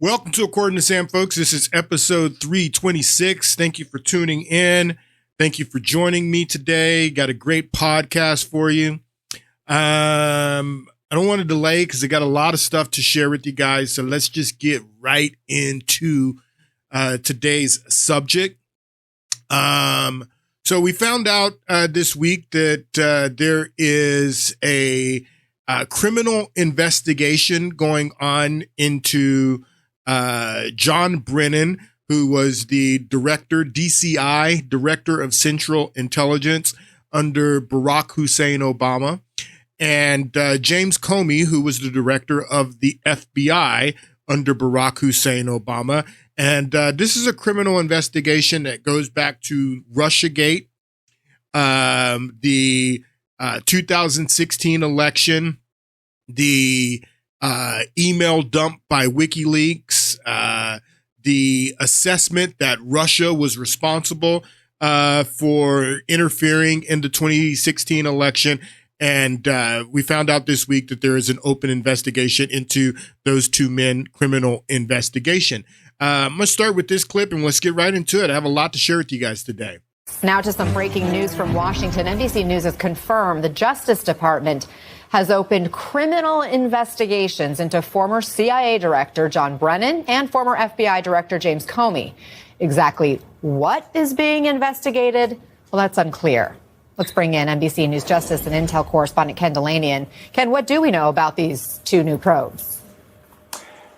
Welcome to According to Sam, folks. This is episode 326. Thank you for tuning in. Thank you for joining me today. Got a great podcast for you. I don't want to delay because I got a lot of stuff to share with you guys. So let's just get right into today's subject. So we found out this week that there is a criminal investigation going on into John Brennan, who was the DCI, Director of Central Intelligence under Barack Hussein Obama, and James Comey, who was the Director of the FBI under Barack Hussein Obama. And this is a criminal investigation that goes back to Russiagate, the 2016 election, the email dump by WikiLeaks, the assessment that Russia was responsible for interfering in the 2016 election. And we found out this week that there is an open investigation into those two men, criminal investigation. I'm going to start with this clip and let's get right into it. I have a lot to share with you guys today. Now to some breaking news from Washington. NBC News has confirmed the Justice Department has opened criminal investigations into former CIA Director John Brennan and former FBI Director James Comey. Exactly what is being investigated? Well, that's unclear. Let's bring in NBC News Justice and Intel correspondent Ken Dilanian. Ken, what do we know about these two new probes?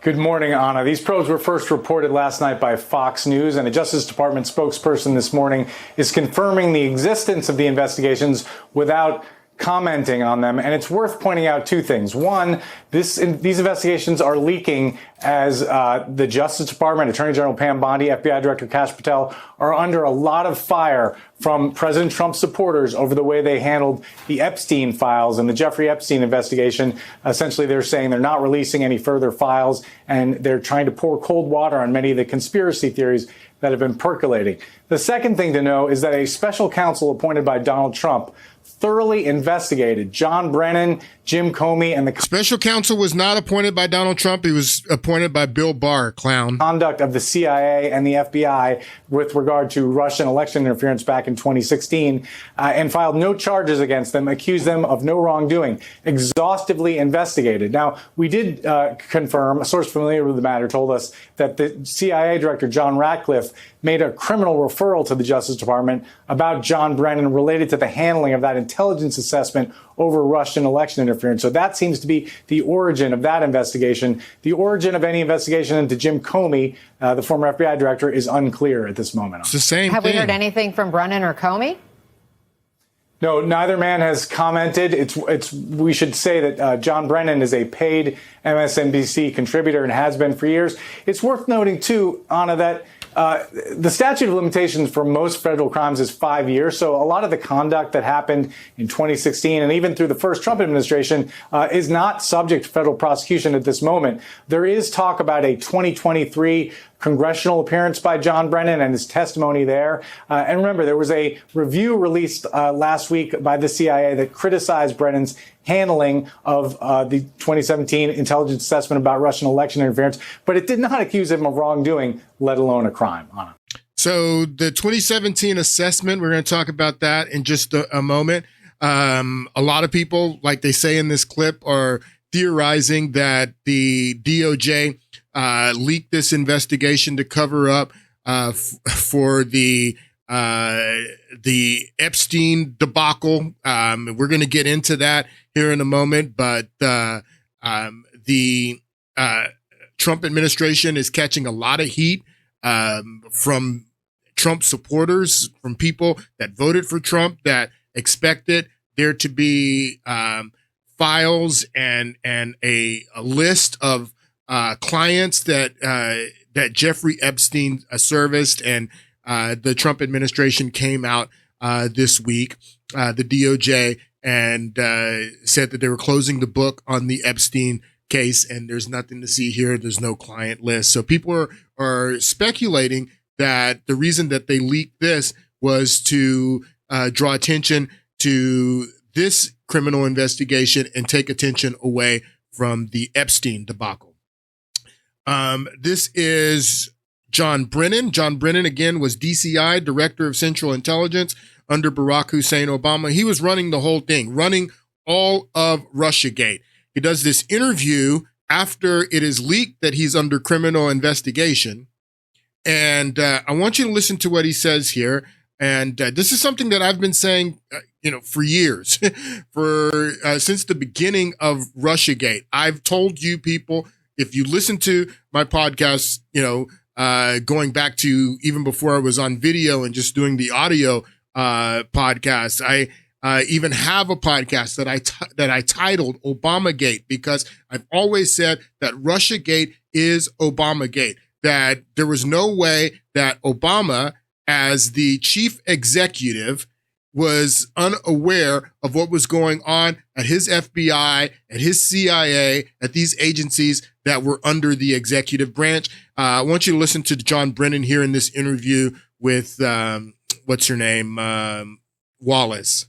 Good morning, Anna. These probes were first reported last night by Fox News, and a Justice Department spokesperson this morning is confirming the existence of the investigations without commenting on them. And it's worth pointing out two things. One, these investigations are leaking as the Justice Department, Attorney General Pam Bondi, FBI Director Kash Patel are under a lot of fire from President Trump's supporters over the way they handled the Epstein files and the Jeffrey Epstein investigation. Essentially, they're saying they're not releasing any further files, and they're trying to pour cold water on many of the conspiracy theories that have been percolating. The second thing to know is that a special counsel appointed by Donald Trump thoroughly investigated John Brennan, Jim Comey, and the special counsel was not appointed by Donald Trump. He was appointed by Bill Barr, clown. Conduct of the CIA and the FBI with regard to Russian election interference back in 2016 and filed no charges against them, accused them of no wrongdoing, exhaustively investigated. Now, we did confirm, a source familiar with the matter told us that the CIA Director John Ratcliffe made a criminal referral to the Justice Department about John Brennan related to the handling of that intelligence assessment over Russian election interference. So that seems to be the origin of that investigation. The origin of any investigation into Jim Comey, the former FBI director, is unclear at this moment. It's the same Have thing. we heard anything from Brennan or Comey? No, neither man has commented. We should say that John Brennan is a paid MSNBC contributor and has been for years. It's worth noting, too, Anna, that the statute of limitations for most federal crimes is 5 years. So a lot of the conduct that happened in 2016 and even through the first Trump administration is not subject to federal prosecution at this moment. There is talk about a 2023 congressional appearance by John Brennan and his testimony there. And remember, there was a review released last week by the CIA that criticized Brennan's handling of the 2017 intelligence assessment about Russian election interference, but it did not accuse him of wrongdoing, let alone a crime. Anna. So the 2017 assessment, we're going to talk about that in just a moment. A lot of people, like they say in this clip, are theorizing that the DOJ leaked this investigation to cover up for the Epstein debacle. We're going to get into that here in a moment, but the Trump administration is catching a lot of heat from Trump supporters, from people that voted for Trump, that expected there to be files and a list of clients that Jeffrey Epstein serviced, and the Trump administration came out this week, the DOJ, and said that they were closing the book on the Epstein case, and there's nothing to see here. There's no client list. So people are speculating that the reason that they leaked this was to draw attention to this criminal investigation and take attention away from the Epstein debacle. This is John Brennan. John Brennan, again, was DCI, Director of Central Intelligence under Barack Hussein Obama. He was running the whole thing, running all of Russiagate. He does this interview after it is leaked that he's under criminal investigation. And I want you to listen to what he says here. And this is something that I've been saying, for years, since the beginning of Russiagate. I've told you people, if you listen to my podcast, going back to even before I was on video and just doing the audio podcast, I even have a podcast that I titled Obamagate, because I've always said that Russiagate is Obamagate, that there was no way that Obama, as the chief executive, was unaware of what was going on at his FBI, at his CIA, at these agencies that were under the executive branch. I want you to listen to John Brennan here in this interview with, what's her name? Wallace.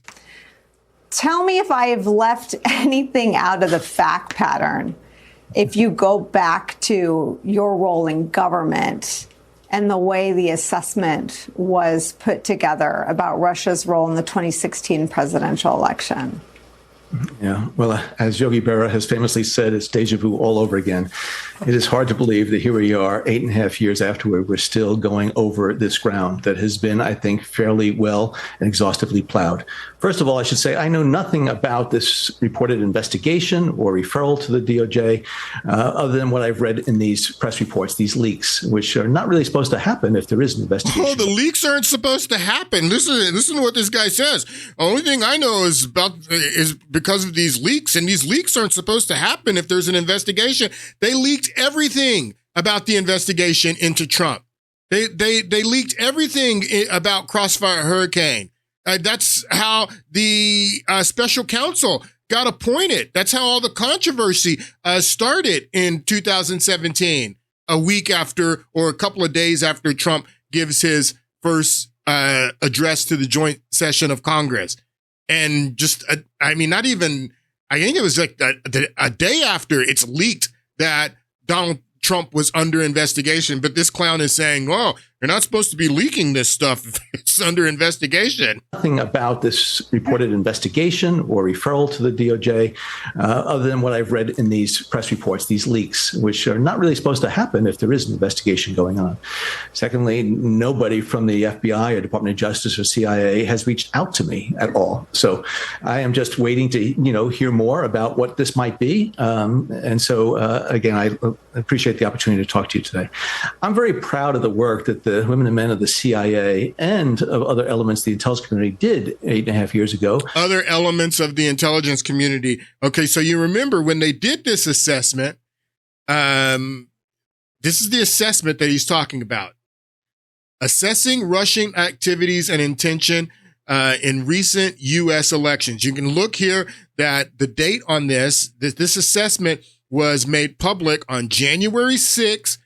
Tell me if I've left anything out of the fact pattern. If you go back to your role in government and the way the assessment was put together about Russia's role in the 2016 presidential election. Yeah, well, as Yogi Berra has famously said, it's deja vu all over again. It is hard to believe that here we are 8.5 years afterward, we're still going over this ground that has been, I think, fairly well and exhaustively plowed. First of all, I should say I know nothing about this reported investigation or referral to the DOJ, other than what I've read in these press reports, these leaks, which are not really supposed to happen if there is an investigation. Oh, the leaks aren't supposed to happen. Listen to what this guy says. The only thing I know is because of these leaks, and these leaks aren't supposed to happen if there's an investigation. They leaked everything about the investigation into Trump. They leaked everything about Crossfire Hurricane. That's how the special counsel got appointed. That's how all the controversy started in 2017, a week after or a couple of days after Trump gives his first address to the joint session of Congress. And just, I think it was like a day after it's leaked that Donald Trump was under investigation. But this clown is saying, oh, you're not supposed to be leaking this stuff if it's under investigation. Nothing about this reported investigation or referral to the DOJ, other than what I've read in these press reports, these leaks, which are not really supposed to happen if there is an investigation going on. Secondly, nobody from the FBI or Department of Justice or CIA has reached out to me at all. So I am just waiting to, hear more about what this might be. And so, again, I appreciate the opportunity to talk to you today. I'm very proud of the work that the women and men of the CIA and of other elements of the intelligence community did 8.5 years ago. Other elements of the intelligence community. Okay, so you remember when they did this assessment, this is the assessment that he's talking about. Assessing Russian activities and intention in recent U.S. elections. You can look here that the date on this assessment was made public on January 6,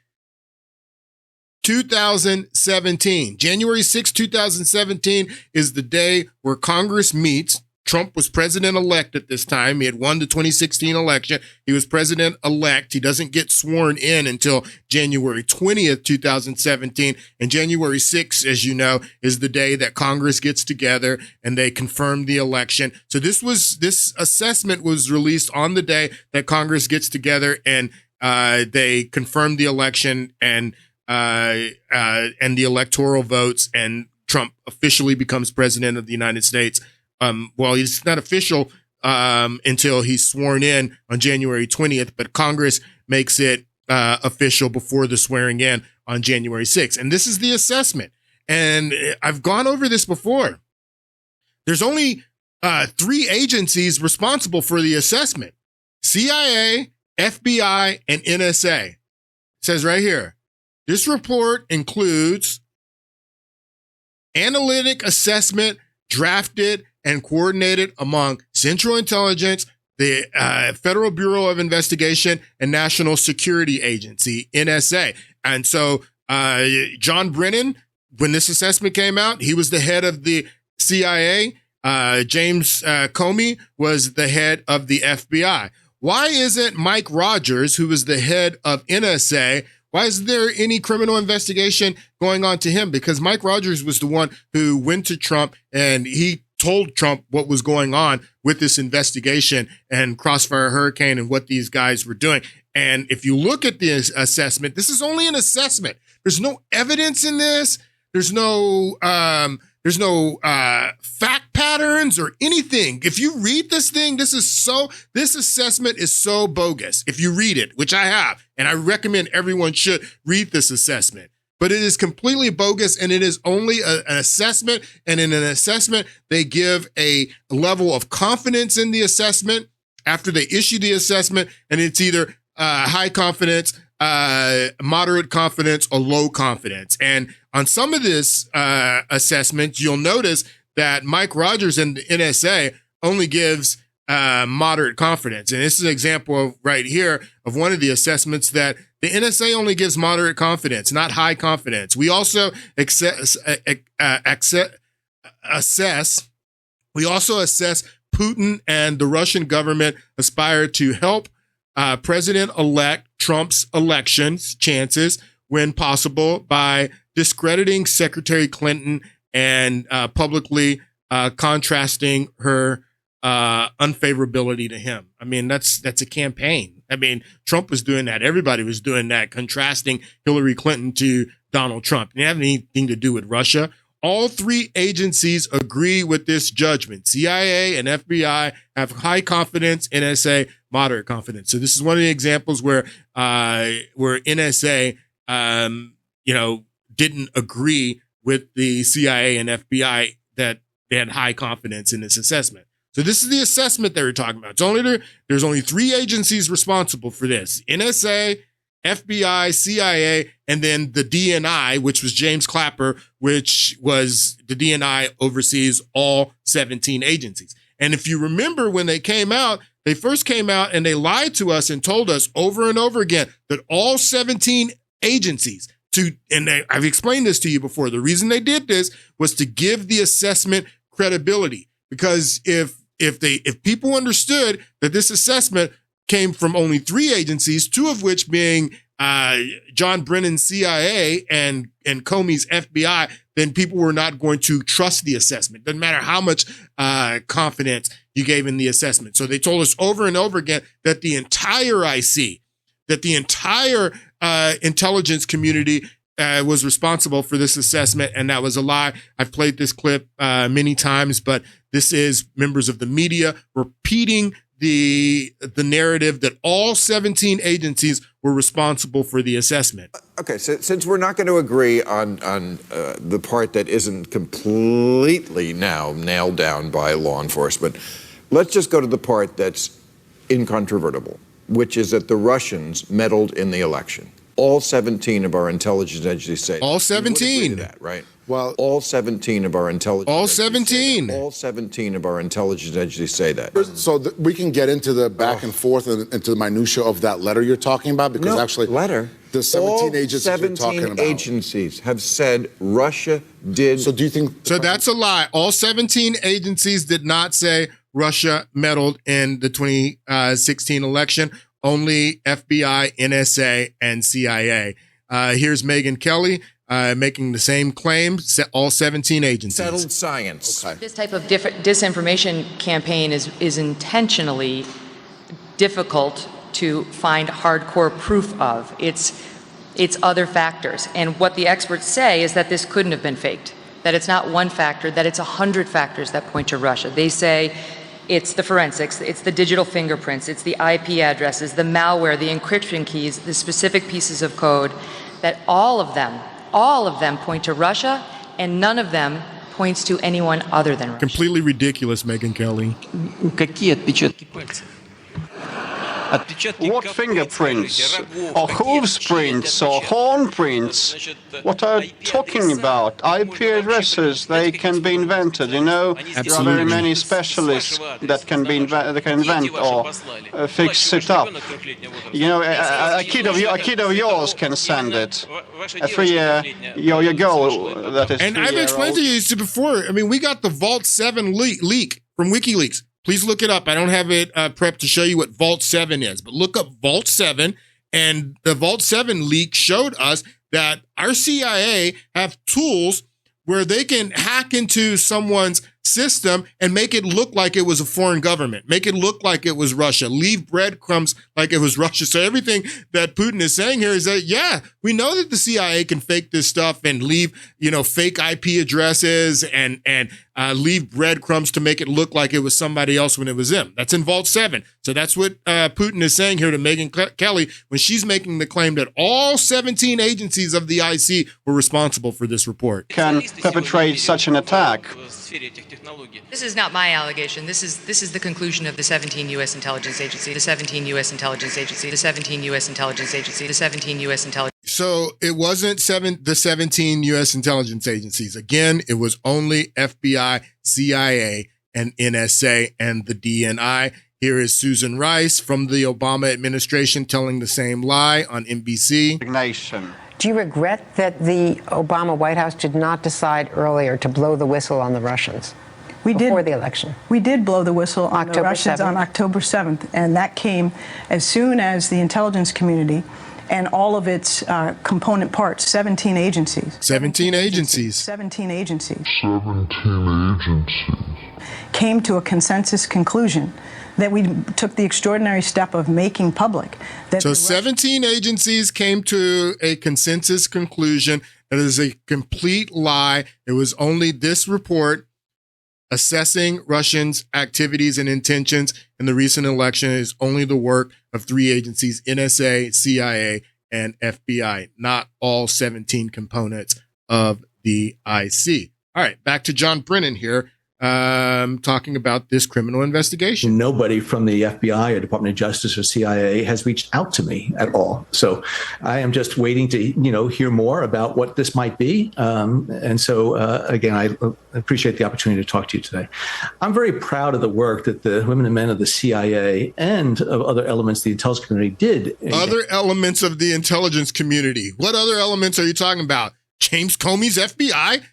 2017. January 6, 2017 is the day where Congress meets. Trump was president-elect at this time. He had won the 2016 election. He was president-elect. He doesn't get sworn in until January 20th, 2017. And January 6th, as you know, is the day that Congress gets together and they confirm the election. So this assessment was released on the day that Congress gets together and they confirm the election and the electoral votes, and Trump officially becomes president of the United States. Well, he's not official until he's sworn in on January 20th, but Congress makes it official before the swearing in on January 6th. And this is the assessment. And I've gone over this before. There's only 3 agencies responsible for the assessment: CIA, FBI, and NSA. It says right here, this report includes analytic assessment drafted and coordinated among Central Intelligence, the Federal Bureau of Investigation, and National Security Agency, NSA. And so John Brennan, when this assessment came out, he was the head of the CIA. James Comey was the head of the FBI. why isn't Mike Rogers, who was the head of NSA, why isn't there any criminal investigation going on to him? Because Mike Rogers was the one who went to Trump and he told Trump what was going on with this investigation and Crossfire Hurricane and what these guys were doing. And if you look at this assessment, this is only an assessment. There's no evidence in this. There's no fact patterns or anything. If you read this thing, this assessment is so bogus. If you read it, which I have, and I recommend everyone should read this assessment, but it is completely bogus and it is only an assessment. And in an assessment, they give a level of confidence in the assessment after they issue the assessment. And it's either high confidence, moderate confidence, or low confidence. And on some of this assessments, you'll notice that Mike Rogers and the NSA only gives moderate confidence. And this is an example of right here of one of the assessments that the NSA only gives moderate confidence, not high confidence. We also assess Putin and the Russian government aspire to help President-elect Trump's elections chances when possible by discrediting Secretary Clinton and publicly contrasting her unfavorability to him. I mean, that's a campaign. I mean, Trump was doing that. Everybody was doing that, contrasting Hillary Clinton to Donald Trump. It didn't have anything to do with Russia. All three agencies agree with this judgment. CIA and FBI have high confidence, NSA moderate confidence. So this is one of the examples where NSA, didn't agree with the CIA and FBI that they had high confidence in this assessment. So this is the assessment they were talking about. There's only three agencies responsible for this: NSA, FBI, CIA, and then the DNI, which was James Clapper, which was the DNI oversees all 17 agencies. And if you remember when they first came out and they lied to us and told us over and over again that all 17 agencies I've explained this to you before. The reason they did this was to give the assessment credibility, because if people understood that this assessment came from only three agencies, two of which being John Brennan's CIA and Comey's FBI, then people were not going to trust the assessment. Doesn't matter how much confidence you gave in the assessment. So they told us over and over again that the entire IC, that the entire intelligence community was responsible for this assessment, and that was a lie. I've played this clip many times, but this is members of the media repeating the narrative that all 17 agencies were responsible for the assessment. Okay, so since we're not going to agree on the part that isn't completely now nailed down by law enforcement, let's just go to the part that's incontrovertible, which is that the Russians meddled in the election. All 17 of our intelligence agencies say that. All 17. That, right? Well, all 17 of our intelligence. All 17. All 17 of our intelligence agencies say that. So we can get into the back and forth and into the minutia of that letter you're talking about, because actually, the 17 agencies you're talking about. 17 agencies have said Russia did. So do you think? So that's a lie. All 17 agencies did not say Russia meddled in the 2016 election. Only FBI, NSA, and CIA. Here's Megyn Kelly making the same claim, all 17 agencies. Settled science. Okay. This type of disinformation campaign is intentionally difficult to find hardcore proof of. It's other factors. And what the experts say is that this couldn't have been faked, that it's not one factor, that it's 100 factors that point to Russia. They say it's the forensics, it's the digital fingerprints, it's the IP addresses, the malware, the encryption keys, the specific pieces of code, that all of them point to Russia, and none of them points to anyone other than Russia. Completely ridiculous, Megyn Kelly. What fingerprints? Or hooves prints or horn prints? What are you talking about? IP addresses, they can be invented, you know. Absolutely. There are very many specialists that can invent or fix it up. You know, a kid of yours can send it. A 3 year goal, that is. And I've explained to you before, I mean, we got the Vault 7 leak from WikiLeaks. Please look it up. I don't have it prepped to show you what Vault 7 is, but look up Vault 7, and the Vault 7 leak showed us that our CIA have tools where they can hack into someone's system and make it look like it was a foreign government, make it look like it was Russia, leave breadcrumbs like it was Russia. So everything that Putin is saying here is that, yeah, we know that the CIA can fake this stuff and leave, fake IP addresses and leave breadcrumbs to make it look like it was somebody else when it was them. That's in Vault 7. So that's what Putin is saying here to Megyn Kelly when she's making the claim that all 17 agencies of the IC were responsible for this report. Can perpetrate such an attack. This is not my allegation. This is the conclusion of the 17 U.S. intelligence agency, the 17 U.S. intelligence agency, the 17 U.S. intelligence agency, the 17 U.S. intelligence. So it wasn't the 17 U.S. intelligence agencies. Again, it was only FBI, CIA, and NSA and the DNI. Here is Susan Rice from the Obama administration telling the same lie on NBC. Do you regret that the Obama White House did not decide earlier to blow the whistle on the Russians before the election? We did blow the whistle on the Russians on October 7th, and that came as soon as the intelligence community and all of its component parts, 17 agencies. 17 agencies. 17 agencies. Came to a consensus conclusion that we took the extraordinary step of making public. So 17 agencies came to a consensus conclusion that is a complete lie. It was only this report assessing Russians' activities and intentions in the recent election is only the work of 3 agencies, NSA, CIA, and FBI, not all 17 components of the IC. All right, back to John Brennan here. Talking about this criminal investigation. Nobody from the FBI or Department of Justice or CIA has reached out to me at all. So I am just waiting to, hear more about what this might be. And so, again, I appreciate the opportunity to talk to you today. I'm very proud of the work that the women and men of the CIA and of other elements of the intelligence community did. Other elements of the intelligence community. What other elements are you talking about? James Comey's FBI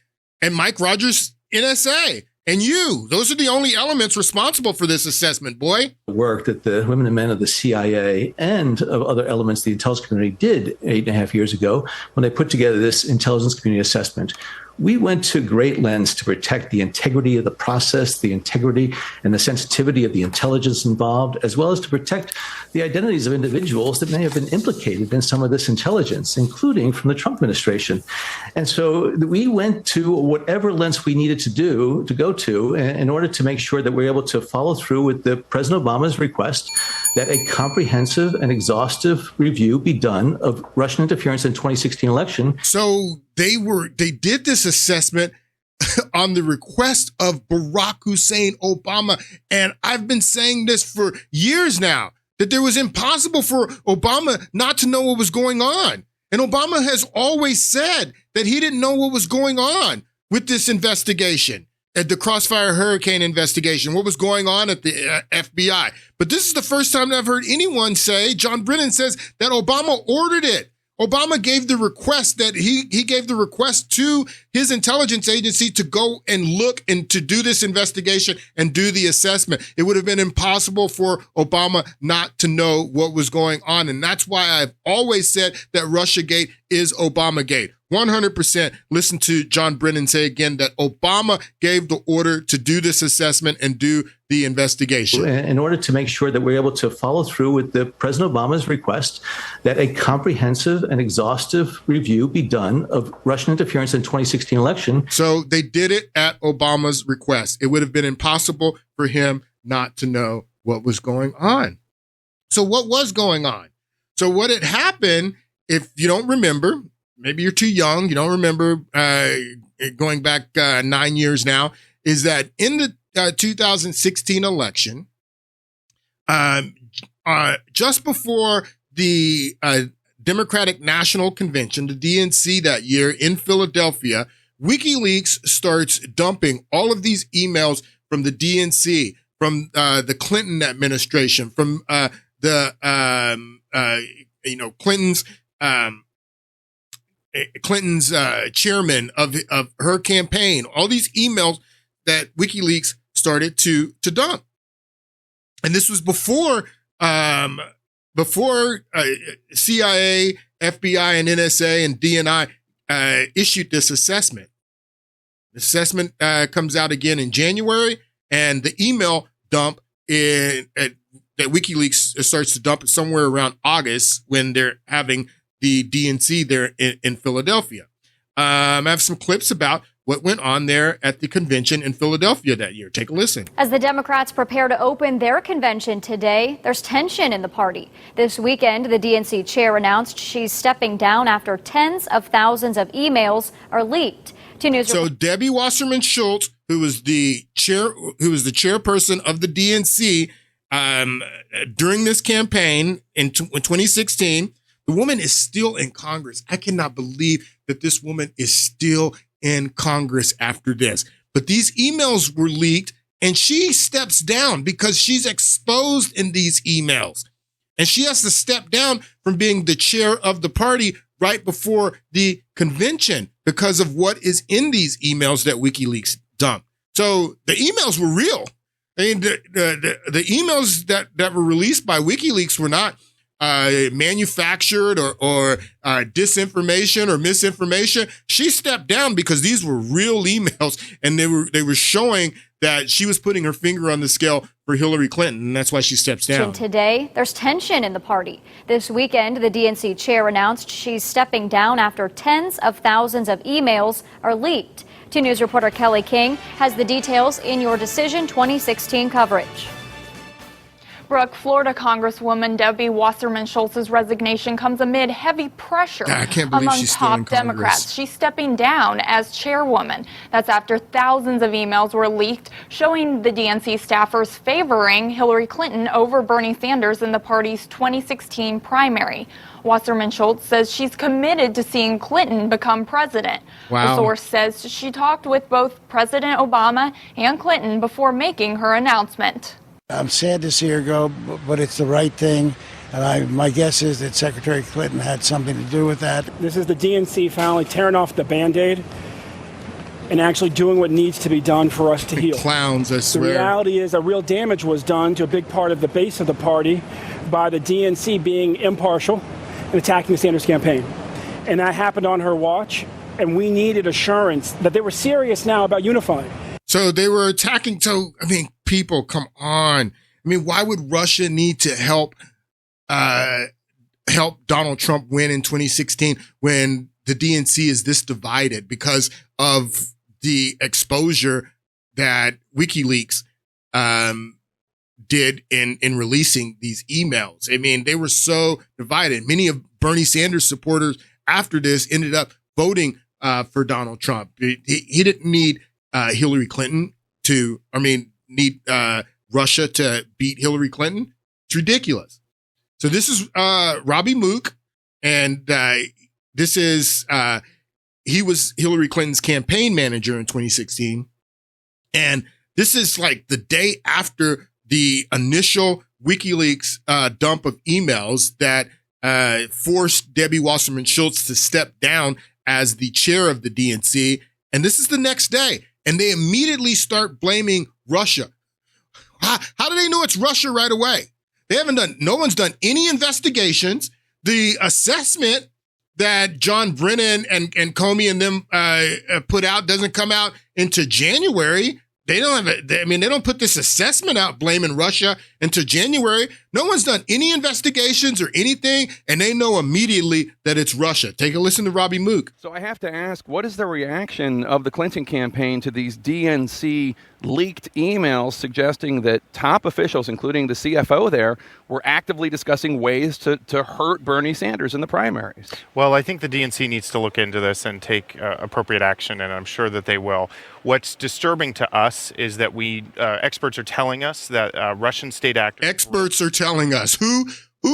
and Mike Rogers' NSA. And those are the only elements responsible for this assessment, boy. The work that the women and men of the CIA and of other elements of the intelligence community did 8.5 years ago when they put together this intelligence community assessment. We went to great lengths to protect the integrity of the process, the integrity and the sensitivity of the intelligence involved, as well as to protect the identities of individuals that may have been implicated in some of this intelligence, including from the Trump administration. And so we went to whatever lengths we needed to go to in order to make sure that we're able to follow through with the President Obama's request that a comprehensive and exhaustive review be done of Russian interference in the 2016 election. So they did this assessment on the request of Barack Hussein Obama. And I've been saying this for years now, that it was impossible for Obama not to know what was going on. And Obama has always said that he didn't know what was going on with this investigation, at the Crossfire Hurricane investigation, what was going on at the FBI. But this is the first time I've heard anyone say, John Brennan says, that Obama ordered it. Obama gave the request that he gave the request to his intelligence agency to go and look and to do this investigation and do the assessment. It would have been impossible for Obama not to know what was going on. And that's why I've always said that Russiagate is Obamagate. 100%. Listen to John Brennan say again that Obama gave the order to do this assessment and do the investigation. In order to make sure that we're able to follow through with the President Obama's request that a comprehensive and exhaustive review be done of Russian interference in the 2016 election. So they did it at Obama's request. It would have been impossible for him not to know what was going on. So what was going on? So what had happened, if you don't remember, maybe you're too young, you don't remember going back 9 years now, is that in the 2016 election, just before the Democratic National Convention, the DNC that year in Philadelphia, WikiLeaks starts dumping all of these emails from the DNC, from the Clinton administration, from Clinton's chairman of her campaign, all these emails that WikiLeaks started to dump. And this was before CIA, FBI, and NSA and DNI issued this assessment. The assessment comes out again in January, and the email dump that WikiLeaks starts to dump somewhere around August when they're having the DNC there in Philadelphia. I have some clips about what went on there at the convention in Philadelphia that year. Take a listen. As the Democrats prepare to open their convention today, there's tension in the party. This weekend, the DNC chair announced she's stepping down after tens of thousands of emails are leaked. So Debbie Wasserman Schultz, who was the chairperson of the DNC during this campaign in 2016, the woman is still in Congress. I cannot believe that this woman is still in Congress after this. But these emails were leaked, and she steps down because she's exposed in these emails. And she has to step down from being the chair of the party right before the convention because of what is in these emails that WikiLeaks dumped. So the emails were real. I mean, the emails that were released by WikiLeaks were not manufactured or disinformation or misinformation. She stepped down because these were real emails, and they were showing that she was putting her finger on the scale for Hillary Clinton, and that's why she steps down. Today, there's tension in the party. This weekend, the DNC chair announced she's stepping down after tens of thousands of emails are leaked. 2 News reporter Kelly King has the details in Your Decision 2016 coverage. Brooke, Florida Congresswoman Debbie Wasserman Schultz's resignation comes amid heavy pressure among top Democrats. She's stepping down as chairwoman. That's after thousands of emails were leaked showing the DNC staffers favoring Hillary Clinton over Bernie Sanders in the party's 2016 primary. Wasserman Schultz says she's committed to seeing Clinton become president. Wow. The source says she talked with both President Obama and Clinton before making her announcement. I'm sad to see her go, but it's the right thing. And my guess is that Secretary Clinton had something to do with that. This is the DNC finally tearing off the Band-Aid and actually doing what needs to be done for us to heal. Clowns, I swear. The reality is that real damage was done to a big part of the base of the party by the DNC being impartial and attacking the Sanders campaign. And that happened on her watch, and we needed assurance that they were serious now about unifying. So they were attacking. So, I mean, people, come on. I mean, why would Russia need to help Donald Trump win in 2016 when the DNC is this divided because of the exposure that WikiLeaks did in releasing these emails? I mean, they were so divided. Many of Bernie Sanders supporters after this ended up voting for Donald Trump. He didn't need Hillary Clinton need Russia to beat Hillary Clinton. It's ridiculous. So this is Robbie Mook, and this is he was Hillary Clinton's campaign manager in 2016, and this is like the day after the initial WikiLeaks dump of emails that forced Debbie Wasserman Schultz to step down as the chair of the DNC, and this is the next day. And they immediately start blaming Russia. How do they know it's Russia right away? No one's done any investigations. The assessment that John Brennan and Comey and them put out doesn't come out into January. They don't put this assessment out blaming Russia until January. No one's done any investigations or anything, and they know immediately that it's Russia. Take a listen to Robbie Mook. So I have to ask, what is the reaction of the Clinton campaign to these DNC leaked emails suggesting that top officials, including the CFO there, were actively discussing ways to hurt Bernie Sanders in the primaries? Well, I think the DNC needs to look into this and take appropriate action, and I'm sure that they will. What's disturbing to us is that experts are telling us that Russian state actors... Experts are telling us. Who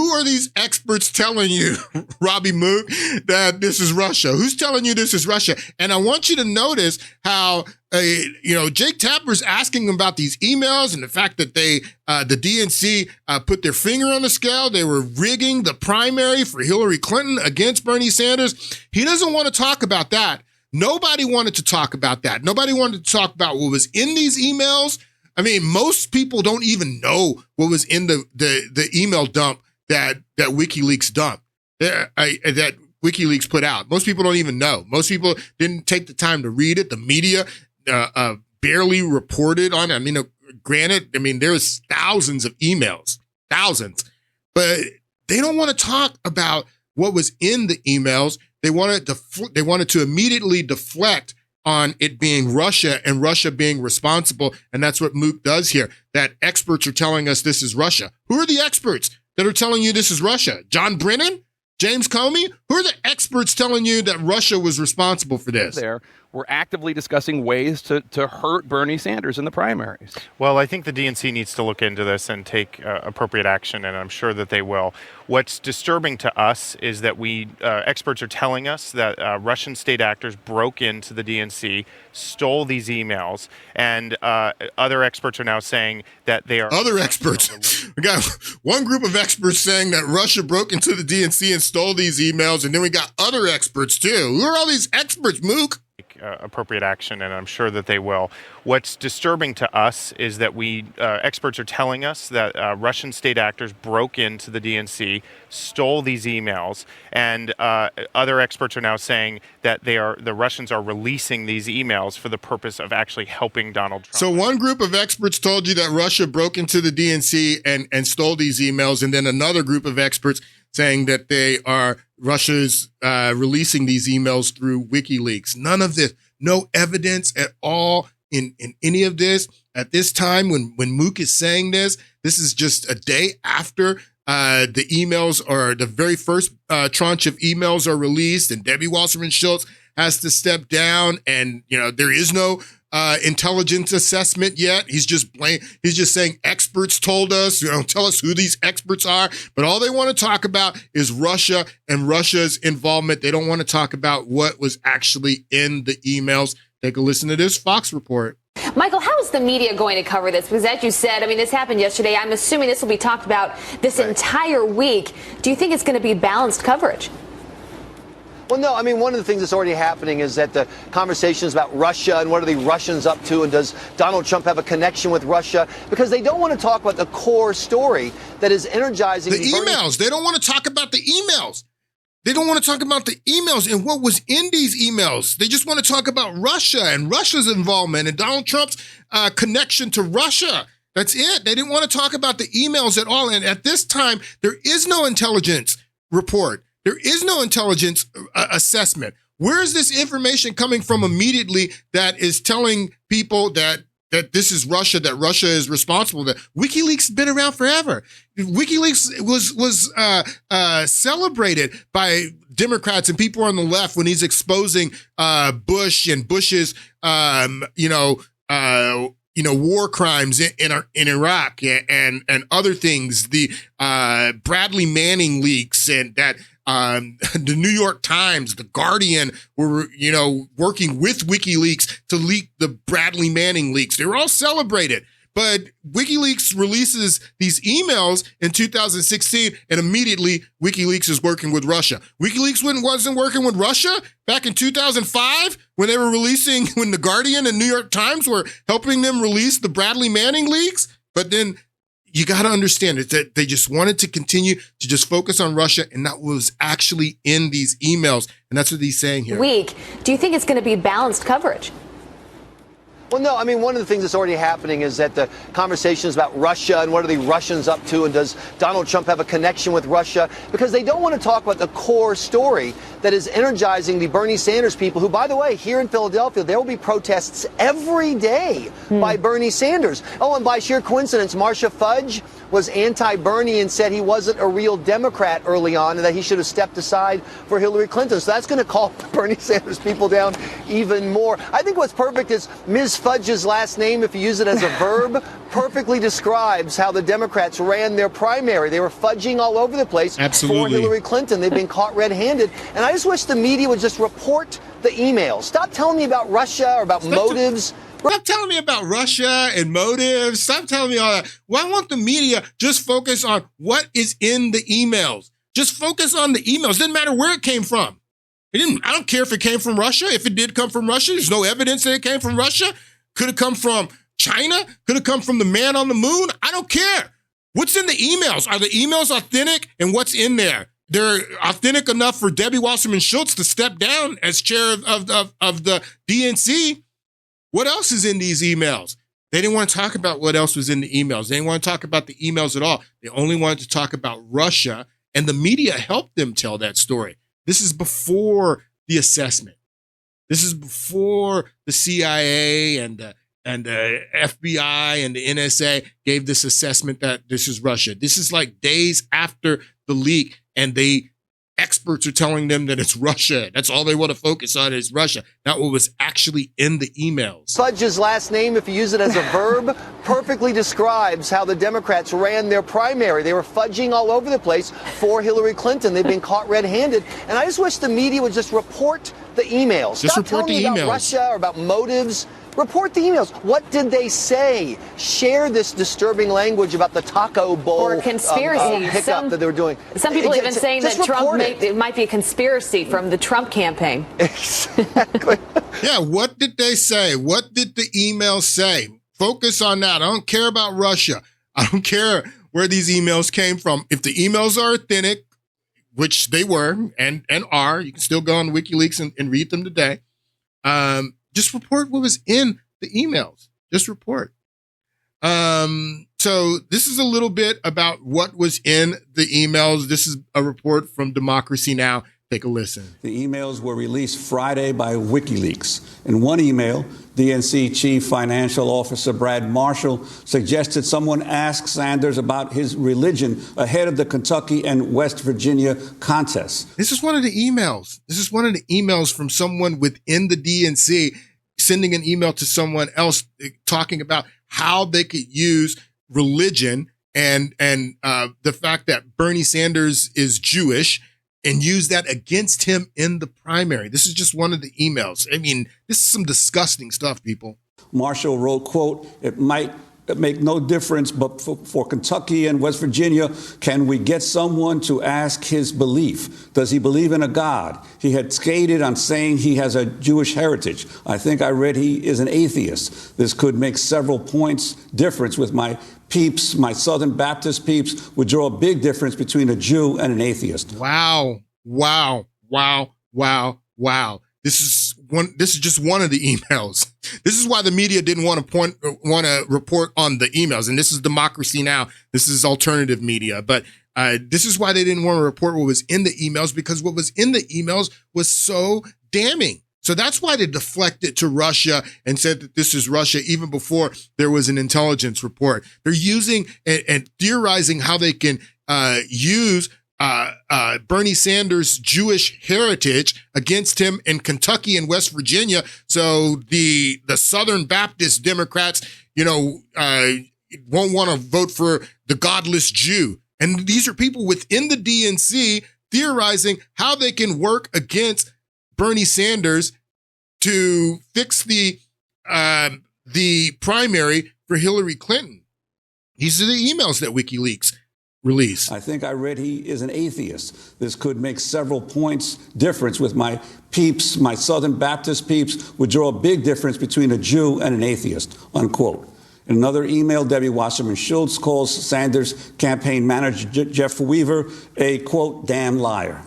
are these experts telling you, Robbie Mook, that this is Russia? Who's telling you this is Russia? And I want you to notice how, Jake Tapper's asking about these emails and the fact that the DNC put their finger on the scale. They were rigging the primary for Hillary Clinton against Bernie Sanders. He doesn't want to talk about that. Nobody wanted to talk about that. Nobody wanted to talk about what was in these emails. I mean, most people don't even know what was in the email dump that WikiLeaks dumped, that WikiLeaks put out. Most people don't even know. Most people didn't take the time to read it. The media barely reported on it. I mean, granted, there's thousands of emails, but they don't want to talk about what was in the emails. They wanted to immediately deflect on it being Russia and Russia being responsible. And that's what Mook does here, that experts are telling us this is Russia. Who are the experts that are telling you this is Russia? John Brennan? James Comey? Who are the experts telling you that Russia was responsible for this? We're actively discussing ways to hurt Bernie Sanders in the primaries. Well, I think the DNC needs to look into this and take appropriate action, and I'm sure that they will. What's disturbing to us is that experts are telling us that Russian state actors broke into the DNC, stole these emails, and other experts are now saying that they are... Other experts? We got one group of experts saying that Russia broke into the DNC and stole these emails, and then we got other experts too. Who are all these experts, Mook? Appropriate action, and I'm sure that they will. What's disturbing to us is that experts are telling us that Russian state actors broke into the DNC, stole these emails, and other experts are now saying that the Russians are releasing these emails for the purpose of actually helping Donald Trump. So one group of experts told you that Russia broke into the DNC and stole these emails, and then another group of experts saying that Russia's releasing these emails through WikiLeaks. None of this, no evidence at all in any of this. At this time, when Mook is saying this is just a day after the emails, or the very first tranche of emails are released, and Debbie Wasserman Schultz has to step down, and there is no intelligence assessment yet. He's just saying experts told us, tell us who these experts are. But all they want to talk about is Russia and Russia's involvement. They don't want to talk about what was actually in the emails. Take a listen to this Fox report. Michael, how is the media going to cover this? Because as you said, this happened yesterday. I'm assuming this will be talked about this entire week. Do you think it's going to be balanced coverage? Well, no, one of the things that's already happening is that the conversations about Russia and what are the Russians up to, and does Donald Trump have a connection with Russia? Because they don't want to talk about the core story that is energizing the emails. They don't want to talk about the emails. They don't want to talk about the emails and what was in these emails. They just want to talk about Russia and Russia's involvement and Donald Trump's connection to Russia. That's it. They didn't want to talk about the emails at all. And at this time, there is no intelligence report. There is no intelligence assessment. Where is this information coming from immediately that is telling people that this is Russia, that Russia is responsible? That WikiLeaks has been around forever. WikiLeaks was celebrated by Democrats and people on the left when he's exposing Bush and Bush's war crimes in Iraq and other things. The Bradley Manning leaks, and that the New York Times, the Guardian were, working with WikiLeaks to leak the Bradley Manning leaks. They were all celebrated. But WikiLeaks releases these emails in 2016, and immediately WikiLeaks is working with Russia. WikiLeaks wasn't working with Russia back in 2005 when they were when the Guardian and New York Times were helping them release the Bradley Manning leaks. But then you got to understand it, that they just wanted to continue to just focus on Russia and not what was actually in these emails. And that's what he's saying here. Do you think it's going to be balanced coverage? Well, no, one of the things that's already happening is that the conversations about Russia and what are the Russians up to, and does Donald Trump have a connection with Russia? Because they don't want to talk about the core story that is energizing the Bernie Sanders people, who, by the way, here in Philadelphia, there will be protests every day by Bernie Sanders. Oh, and by sheer coincidence, Marcia Fudge was anti-Bernie and said he wasn't a real Democrat early on and that he should have stepped aside for Hillary Clinton. So that's going to calm Bernie Sanders people down even more. I think what's perfect is Ms. Fudge's last name, if you use it as a verb, perfectly describes how the Democrats ran their primary. They were fudging all over the place for Hillary Clinton. They've been caught red-handed. And I just wish the media would just report the emails. Stop telling me about Russia or about motives. Stop telling me about Russia and motives. Stop telling me all that. Why won't the media just focus on what is in the emails? Just focus on the emails. Doesn't matter where it came from. I don't care if it came from Russia. If it did come from Russia, there's no evidence that it came from Russia. Could have come from China? Could have come from the man on the moon? I don't care. What's in the emails? Are the emails authentic? And what's in there? They're authentic enough for Debbie Wasserman Schultz to step down as chair of the DNC. What else is in these emails? They didn't want to talk about what else was in the emails. They didn't want to talk about the emails at all. They only wanted to talk about Russia, and the media helped them tell that story. This is before the assessment. This is before the CIA and the FBI and the NSA gave this assessment that this is Russia. This is like days after the leak, and experts are telling them that it's Russia. That's all they want to focus on is Russia, not what was actually in the emails. Fudge's last name, if you use it as a verb, perfectly describes how the Democrats ran their primary. They were fudging all over the place for Hillary Clinton. They've been caught red-handed. And I just wish the media would just report the emails. Just Stop report telling the me emails. about Russia or about motives. Report the emails. What did they say? Share this disturbing language about the taco bowl Or conspiracy. hiccup that they were doing. Some people even saying that Just Trump report it. it might be a conspiracy from the Trump campaign. Exactly. Yeah, what did they say? What did the emails say? Focus on that. I don't care about Russia. I don't care where these emails came from. If the emails are authentic, which they were and are, you can still go on WikiLeaks and read them today. Just report what was in the emails. Just report. So this is a little bit about what was in the emails. This is a report from Democracy Now! Take a listen. The emails were released Friday by WikiLeaks. In one email, DNC Chief Financial Officer Brad Marshall suggested someone ask Sanders about his religion ahead of the Kentucky and West Virginia contests. This is one of the emails. This is one of the emails from someone within the DNC sending an email to someone else talking about how they could use religion and the fact that Bernie Sanders is Jewish and use that against him in the primary. This is just one of the emails. I mean, this is some disgusting stuff, people. Marshall wrote, quote, "It might make no difference, but for Kentucky and West Virginia, can we get someone to ask his belief? Does he believe in a God? He had skated on saying he has a Jewish heritage. I think I read he is an atheist. This could make several points difference with my peeps, my Southern Baptist peeps, would draw a big difference between a Jew and an atheist." Wow. This is just one of the emails. This is why the media didn't want to report on the emails. And this is Democracy Now! This is alternative media. But this is why they didn't want to report what was in the emails, because what was in the emails was so damning. So that's why they deflected to Russia and said that this is Russia even before there was an intelligence report. They're using and theorizing how they can use Bernie Sanders' Jewish heritage against him in Kentucky and West Virginia. So the Southern Baptist Democrats, won't want to vote for the godless Jew. And these are people within the DNC theorizing how they can work against Bernie Sanders to fix the primary for Hillary Clinton. These are the emails that WikiLeaks released. I think I read he is an atheist. This could make several points difference with my peeps, my Southern Baptist peeps, would draw a big difference between a Jew and an atheist, unquote. In another email, Debbie Wasserman Schultz calls Sanders' campaign manager, Jeff Weaver, a, quote, damn liar.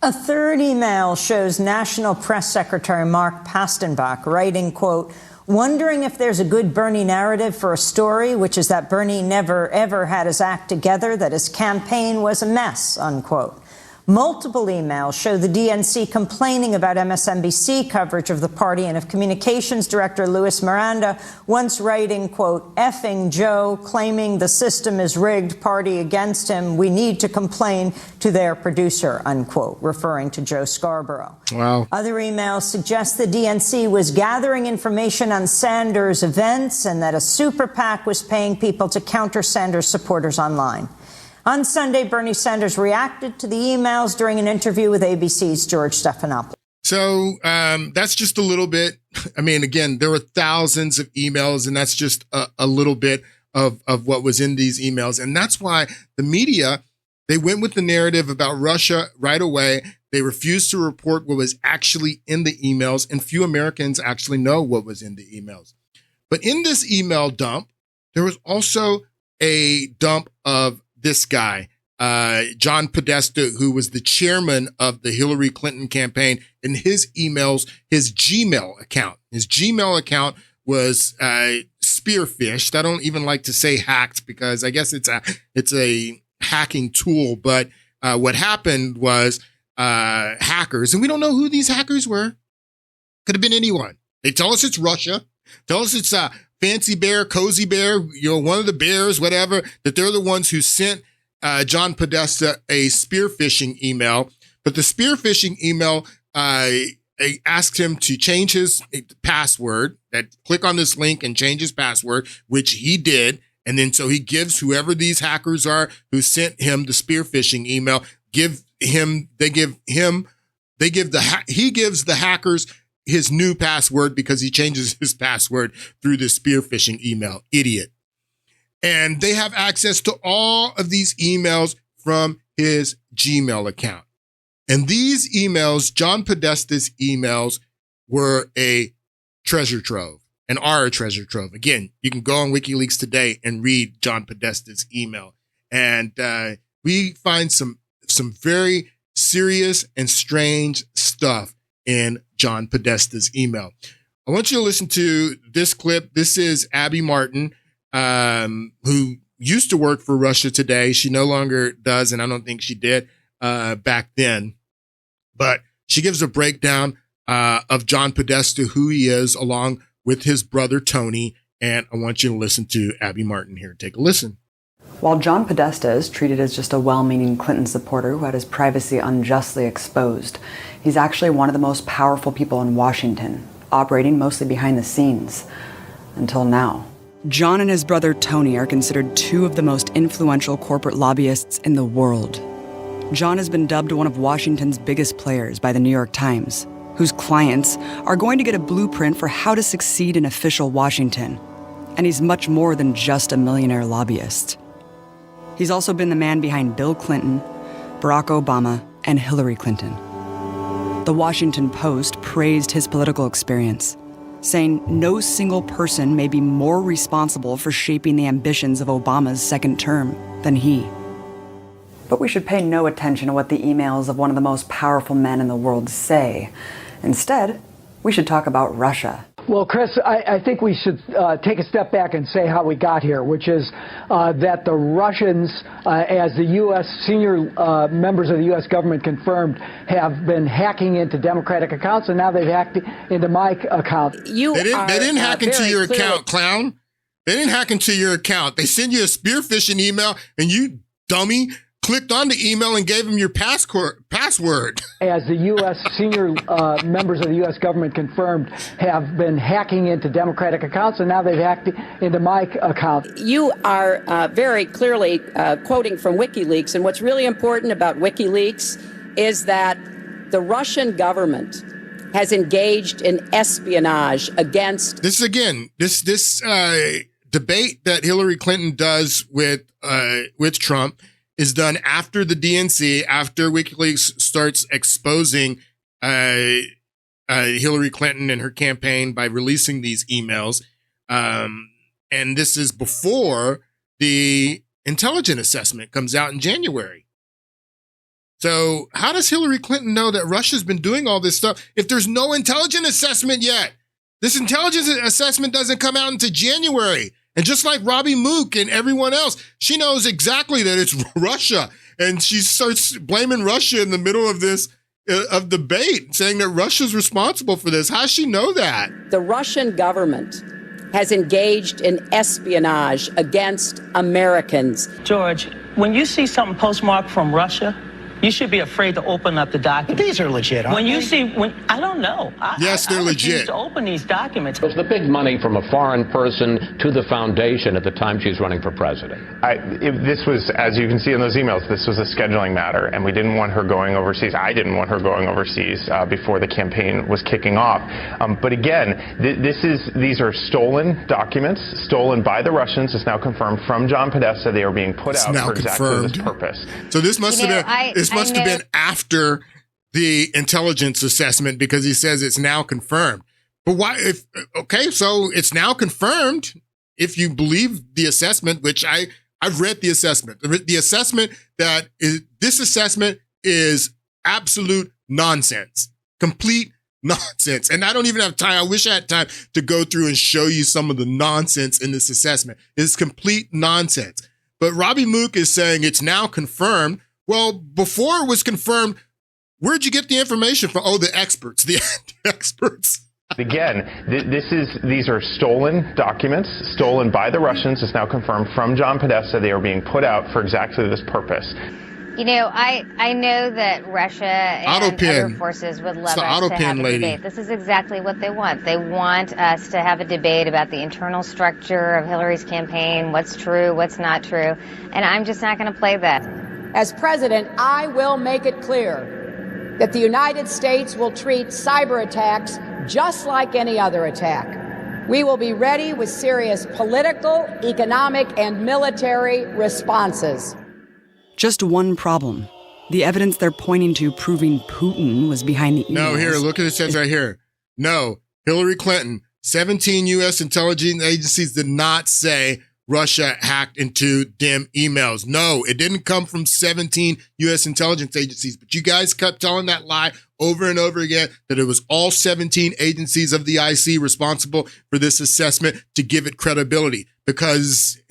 A third email shows National Press Secretary Mark Pastenbach writing, quote, "Wondering if there's a good Bernie narrative for a story, which is that Bernie never, ever had his act together, that his campaign was a mess," unquote. Multiple emails show the DNC complaining about MSNBC coverage of the party and of communications director Louis Miranda once writing, quote, "Effing Joe, claiming the system is rigged, party against him. We need to complain to their producer," unquote, referring to Joe Scarborough. Wow. Other emails suggest the DNC was gathering information on Sanders' events and that a super PAC was paying people to counter Sanders supporters online. On Sunday, Bernie Sanders reacted to the emails during an interview with ABC's George Stephanopoulos. So that's just a little bit. I mean, again, there were thousands of emails, and that's just a little bit of what was in these emails. And that's why the media, they went with the narrative about Russia right away. They refused to report what was actually in the emails, and few Americans actually know what was in the emails. But in this email dump, there was also a dump of this guy, John Podesta, who was the chairman of the Hillary Clinton campaign, and his emails, his Gmail account. His Gmail account was spearphished. I don't even like to say hacked because I guess it's a hacking tool. But what happened was hackers, and we don't know who these hackers were. Could have been anyone. They tell us it's Russia. Tell us it's Fancy Bear, Cozy Bear, one of the bears, whatever, that they're the ones who sent John Podesta a spearphishing email. But the spearphishing email asked him to change his password, that click on this link and change his password, which he did. And then so he gives whoever these hackers are who sent him the spearphishing email, he gives the hackers his new password because he changes his password through the spearphishing email. Idiot. And they have access to all of these emails from his Gmail account. And these emails, John Podesta's emails, were a treasure trove and are a treasure trove. Again, you can go on WikiLeaks today and read John Podesta's email. And we find some very serious and strange stuff in John Podesta's email. I want you to listen to this clip. This is Abby Martin, who used to work for Russia Today. She no longer does, and I don't think she did back then. But she gives a breakdown of John Podesta, who he is, along with his brother Tony. And I want you to listen to Abby Martin here. Take a listen. While John Podesta is treated as just a well-meaning Clinton supporter who had his privacy unjustly exposed, he's actually one of the most powerful people in Washington, operating mostly behind the scenes. Until now. John and his brother Tony are considered two of the most influential corporate lobbyists in the world. John has been dubbed one of Washington's biggest players by the New York Times, whose clients are going to get a blueprint for how to succeed in official Washington. And he's much more than just a millionaire lobbyist. He's also been the man behind Bill Clinton, Barack Obama, and Hillary Clinton. The Washington Post praised his political experience, saying no single person may be more responsible for shaping the ambitions of Obama's second term than he. But we should pay no attention to what the emails of one of the most powerful men in the world say. Instead, we should talk about Russia. Well, Chris, I think we should take a step back and say how we got here, which is that the Russians, as the U.S. senior members of the U.S. government confirmed, have been hacking into Democratic accounts, and now they've hacked into my account. They didn't hack into your account, clown. They didn't hack into your account. They send you a spearphishing email, and you dummy clicked on the email and gave them your password. As the U.S. senior members of the U.S. government confirmed, have been hacking into Democratic accounts, and now they've hacked into my account. You are very clearly quoting from WikiLeaks, and what's really important about WikiLeaks is that the Russian government has engaged in espionage against... This debate that Hillary Clinton does with Trump is done after the DNC, after WikiLeaks starts exposing Hillary Clinton and her campaign by releasing these emails. And this is before the intelligence assessment comes out in January. So how does Hillary Clinton know that Russia's been doing all this stuff if there's no intelligence assessment yet? This intelligence assessment doesn't come out until January. And just like Robbie Mook and everyone else, she knows exactly that it's Russia. And she starts blaming Russia in the middle of this of debate, saying that Russia's responsible for this. How does she know that? The Russian government has engaged in espionage against Americans. George, when you see something postmarked from Russia, you should be afraid to open up the document. But these are legit, aren't they? I don't know. Yes, they're legit. I refuse to open these documents. It was the big money from a foreign person to the foundation at the time she was running for president. This was, as you can see in those emails, this was a scheduling matter, and we didn't want her going overseas. I didn't want her going overseas before the campaign was kicking off. But again, these are stolen documents, stolen by the Russians. It's now confirmed from John Podesta. They are being put out for exactly this purpose. So this must have been after the intelligence assessment, because he says it's now confirmed. But why? So it's now confirmed. If you believe the assessment, which I've read the assessment, the assessment that this assessment is absolute nonsense, complete nonsense. And I don't even have time. I wish I had time to go through and show you some of the nonsense in this assessment. It's complete nonsense. But Robbie Mook is saying it's now confirmed. Well, before it was confirmed, where'd you get the information from? Oh, the experts, the experts. Again, these are stolen documents, stolen by the Russians. It's now confirmed from John Podesta. They are being put out for exactly this purpose. You know, I know that Russia and other forces would love us to have a debate. This is exactly what they want. They want us to have a debate about the internal structure of Hillary's campaign, what's true, what's not true, and I'm just not going to play that. As president, I will make it clear that the United States will treat cyber attacks just like any other attack. We will be ready with serious political, economic, and military responses. Just one problem. The evidence they're pointing to proving Putin was behind the emails. No, here, look at it says right here. No, Hillary Clinton, 17 U.S. intelligence agencies did not say Russia hacked into them emails. No, it didn't come from 17 U.S. intelligence agencies. But you guys kept telling that lie over and over again, that it was all 17 agencies of the IC responsible for this assessment to give it credibility. Because,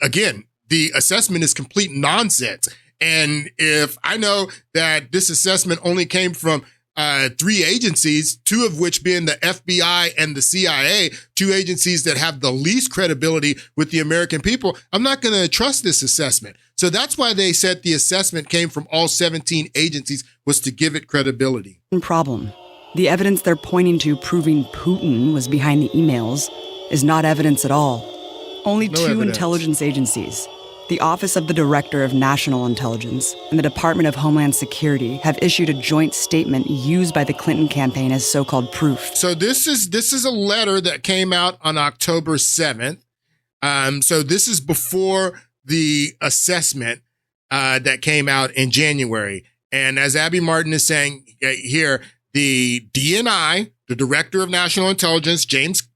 again, the assessment is complete nonsense. And if I know that this assessment only came from 3 agencies, 2 of which being the FBI and the CIA, 2 agencies that have the least credibility with the American people, I'm not going to trust this assessment. So that's why they said the assessment came from all 17 agencies, was to give it credibility. Problem. The evidence they're pointing to proving Putin was behind the emails is not evidence at all. Only 2 intelligence agencies, the Office of the Director of National Intelligence and the Department of Homeland Security, have issued a joint statement used by the Clinton campaign as so-called proof. So this is a letter that came out on October 7th. So this is before the assessment that came out in January. And as Abby Martin is saying here, the DNI, the Director of National Intelligence, James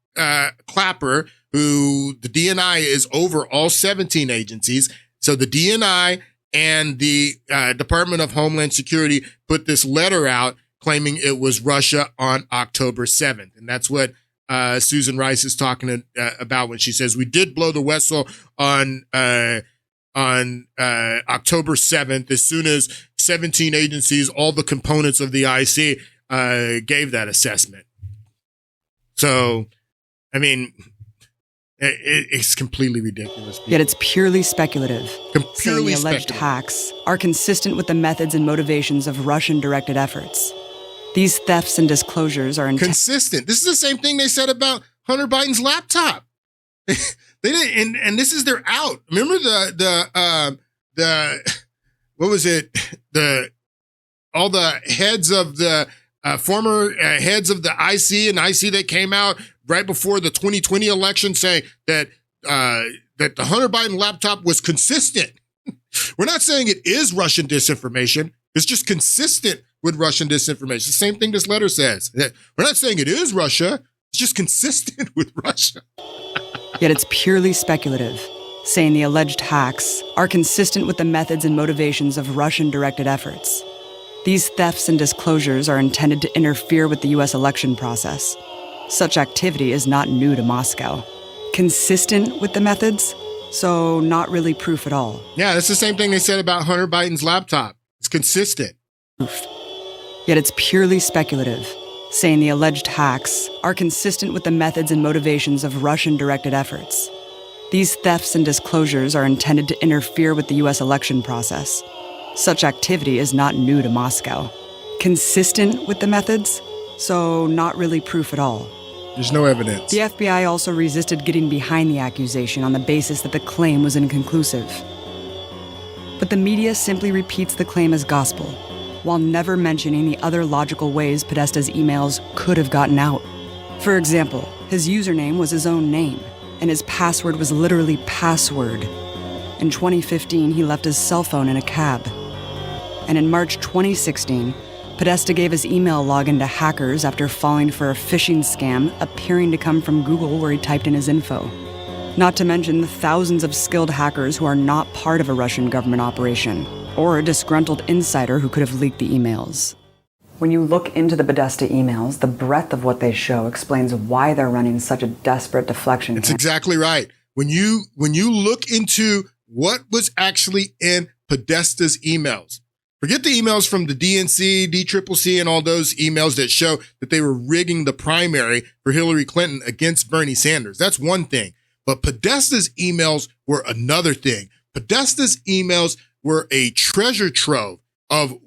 Clapper, who the DNI is over all 17 agencies. So the DNI and the Department of Homeland Security put this letter out claiming it was Russia on October 7th. And that's what Susan Rice is talking about when she says we did blow the whistle on October 7th, as soon as 17 agencies, all the components of the IC, gave that assessment. So, I mean, it's completely ridiculous. Yet it's purely speculative. Saying the alleged hacks are consistent with the methods and motivations of Russian-directed efforts. These thefts and disclosures are consistent. This is the same thing they said about Hunter Biden's laptop. They didn't, and this is their out. Remember the what was it? All the heads of the former heads of the IC and IC that came out right before the 2020 election saying that that the Hunter Biden laptop was consistent. We're not saying it is Russian disinformation. It's just consistent with Russian disinformation. The same thing this letter says. We're not saying it is Russia. It's just consistent with Russia. Yet it's purely speculative, saying the alleged hacks are consistent with the methods and motivations of Russian-directed efforts. These thefts and disclosures are intended to interfere with the U.S. election process. Such activity is not new to Moscow. Consistent with the methods, so not really proof at all. Yeah, that's the same thing they said about Hunter Biden's laptop. It's consistent. Yet it's purely speculative, saying the alleged hacks are consistent with the methods and motivations of Russian-directed efforts. These thefts and disclosures are intended to interfere with the U.S. election process. Such activity is not new to Moscow. Consistent with the methods, so not really proof at all. There's no evidence. The FBI also resisted getting behind the accusation on the basis that the claim was inconclusive. But the media simply repeats the claim as gospel, while never mentioning the other logical ways Podesta's emails could have gotten out. For example, his username was his own name, and his password was literally password. In 2015, he left his cell phone in a cab. And in March 2016, Podesta gave his email login to hackers after falling for a phishing scam appearing to come from Google where he typed in his info. Not to mention the thousands of skilled hackers who are not part of a Russian government operation, or a disgruntled insider who could have leaked the emails. When you look into the Podesta emails, the breadth of what they show explains why they're running such a desperate deflection campaign. That's exactly right. When you look into what was actually in Podesta's emails, forget the emails from the DNC, DCCC, and all those emails that show that they were rigging the primary for Hillary Clinton against Bernie Sanders. That's one thing. But Podesta's emails were another thing. Podesta's emails were a treasure trove of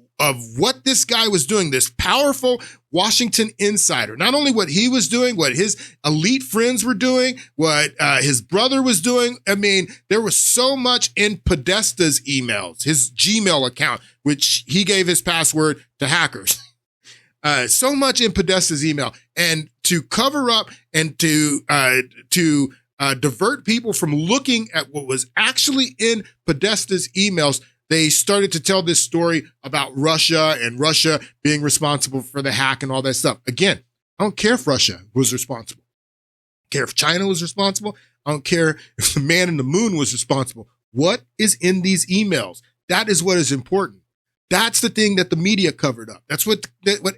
what this guy was doing, this powerful Washington insider. Not only what he was doing, what his elite friends were doing, what his brother was doing. I mean, there was so much in Podesta's emails, his Gmail account, which he gave his password to hackers. So much in Podesta's email. And to cover up and to divert people from looking at what was actually in Podesta's emails, they started to tell this story about Russia and Russia being responsible for the hack and all that stuff. Again, I don't care if Russia was responsible. I don't care if China was responsible. I don't care if the man in the moon was responsible. What is in these emails? That is what is important. That's the thing that the media covered up. That's what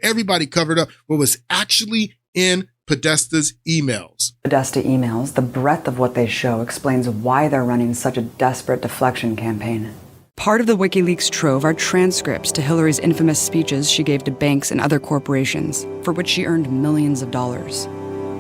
everybody covered up, what was actually in Podesta's emails. Podesta emails, the breadth of what they show explains why they're running such a desperate deflection campaign. Part of the WikiLeaks trove are transcripts to Hillary's infamous speeches she gave to banks and other corporations, for which she earned millions of dollars.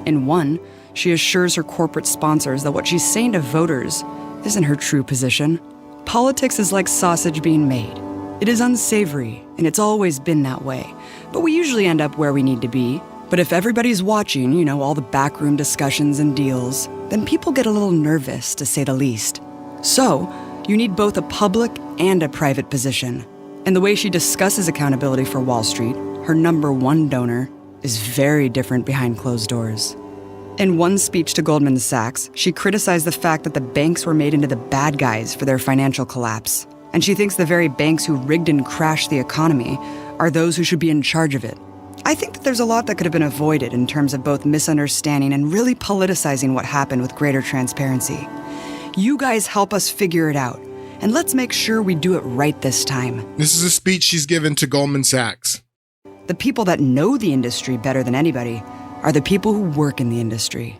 In one, she assures her corporate sponsors that what she's saying to voters isn't her true position. Politics is like sausage being made. It is unsavory, and it's always been that way. But we usually end up where we need to be. But if everybody's watching, all the backroom discussions and deals, then people get a little nervous, to say the least. So, you need both a public and a private position. And the way she discusses accountability for Wall Street, her number one donor, is very different behind closed doors. In one speech to Goldman Sachs, she criticized the fact that the banks were made into the bad guys for their financial collapse. And she thinks the very banks who rigged and crashed the economy are those who should be in charge of it. I think that there's a lot that could have been avoided in terms of both misunderstanding and really politicizing what happened with greater transparency. You guys help us figure it out, and let's make sure we do it right this time. This is a speech she's given to Goldman Sachs. The people that know the industry better than anybody are the people who work in the industry.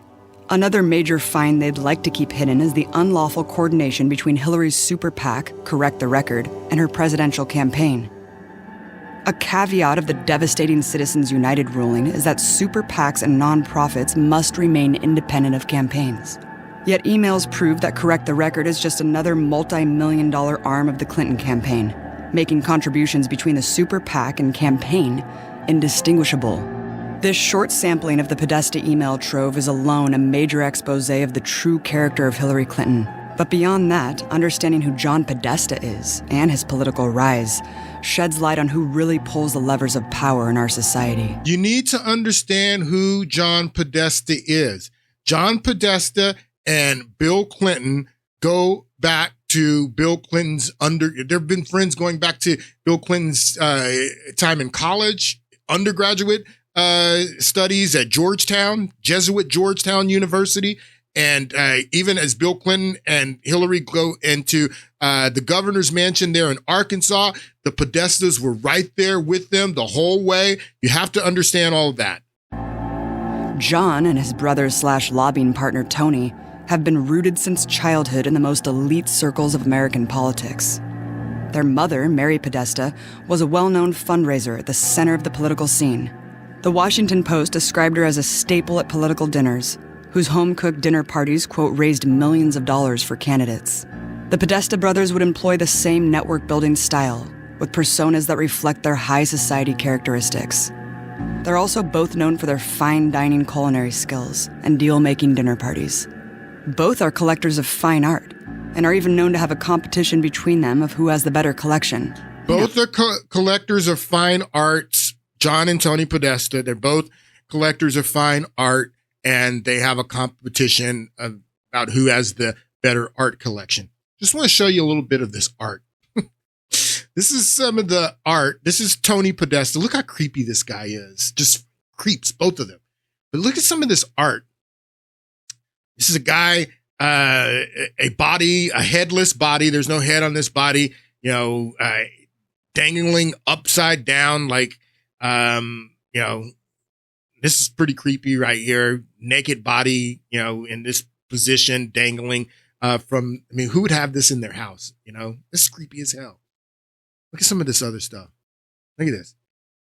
Another major find they'd like to keep hidden is the unlawful coordination between Hillary's super PAC, Correct the Record, and her presidential campaign. A caveat of the devastating Citizens United ruling is that super PACs and nonprofits must remain independent of campaigns. Yet emails prove that Correct the Record is just another multi-million-dollar arm of the Clinton campaign, making contributions between the super PAC and campaign indistinguishable. This short sampling of the Podesta email trove is alone a major expose of the true character of Hillary Clinton. But beyond that, understanding who John Podesta is and his political rise sheds light on who really pulls the levers of power in our society. You need to understand who John Podesta is. John Podesta and Bill Clinton go back to Bill Clinton's they've been friends going back to Bill Clinton's time in college, undergraduate studies at Georgetown, Jesuit Georgetown University. And even as Bill Clinton and Hillary go into the governor's mansion there in Arkansas, the Podestas were right there with them the whole way. You have to understand all of that. John and his brother/lobbying partner Tony have been rooted since childhood in the most elite circles of American politics. Their mother, Mary Podesta, was a well-known fundraiser at the center of the political scene. The Washington Post described her as a staple at political dinners, whose home-cooked dinner parties, quote, raised millions of dollars for candidates. The Podesta brothers would employ the same network-building style, with personas that reflect their high society characteristics. They're also both known for their fine dining culinary skills and deal-making dinner parties. Both are collectors of fine art, and are even known to have a competition between them of who has the better collection. Both are collectors of fine arts. John and Tony Podesta, they're both collectors of fine art, and they have a competition about who has the better art collection. Just want to show you a little bit of this art. This is some of the art. This is Tony Podesta. Look how creepy this guy is. Just creeps, both of them. But look at some of this art. This is a guy, a body, a headless body. There's no head on this body, dangling upside down like, this is pretty creepy right here. Naked body, in this position, dangling who would have this in their house? This is creepy as hell. Look at some of this other stuff. Look at this.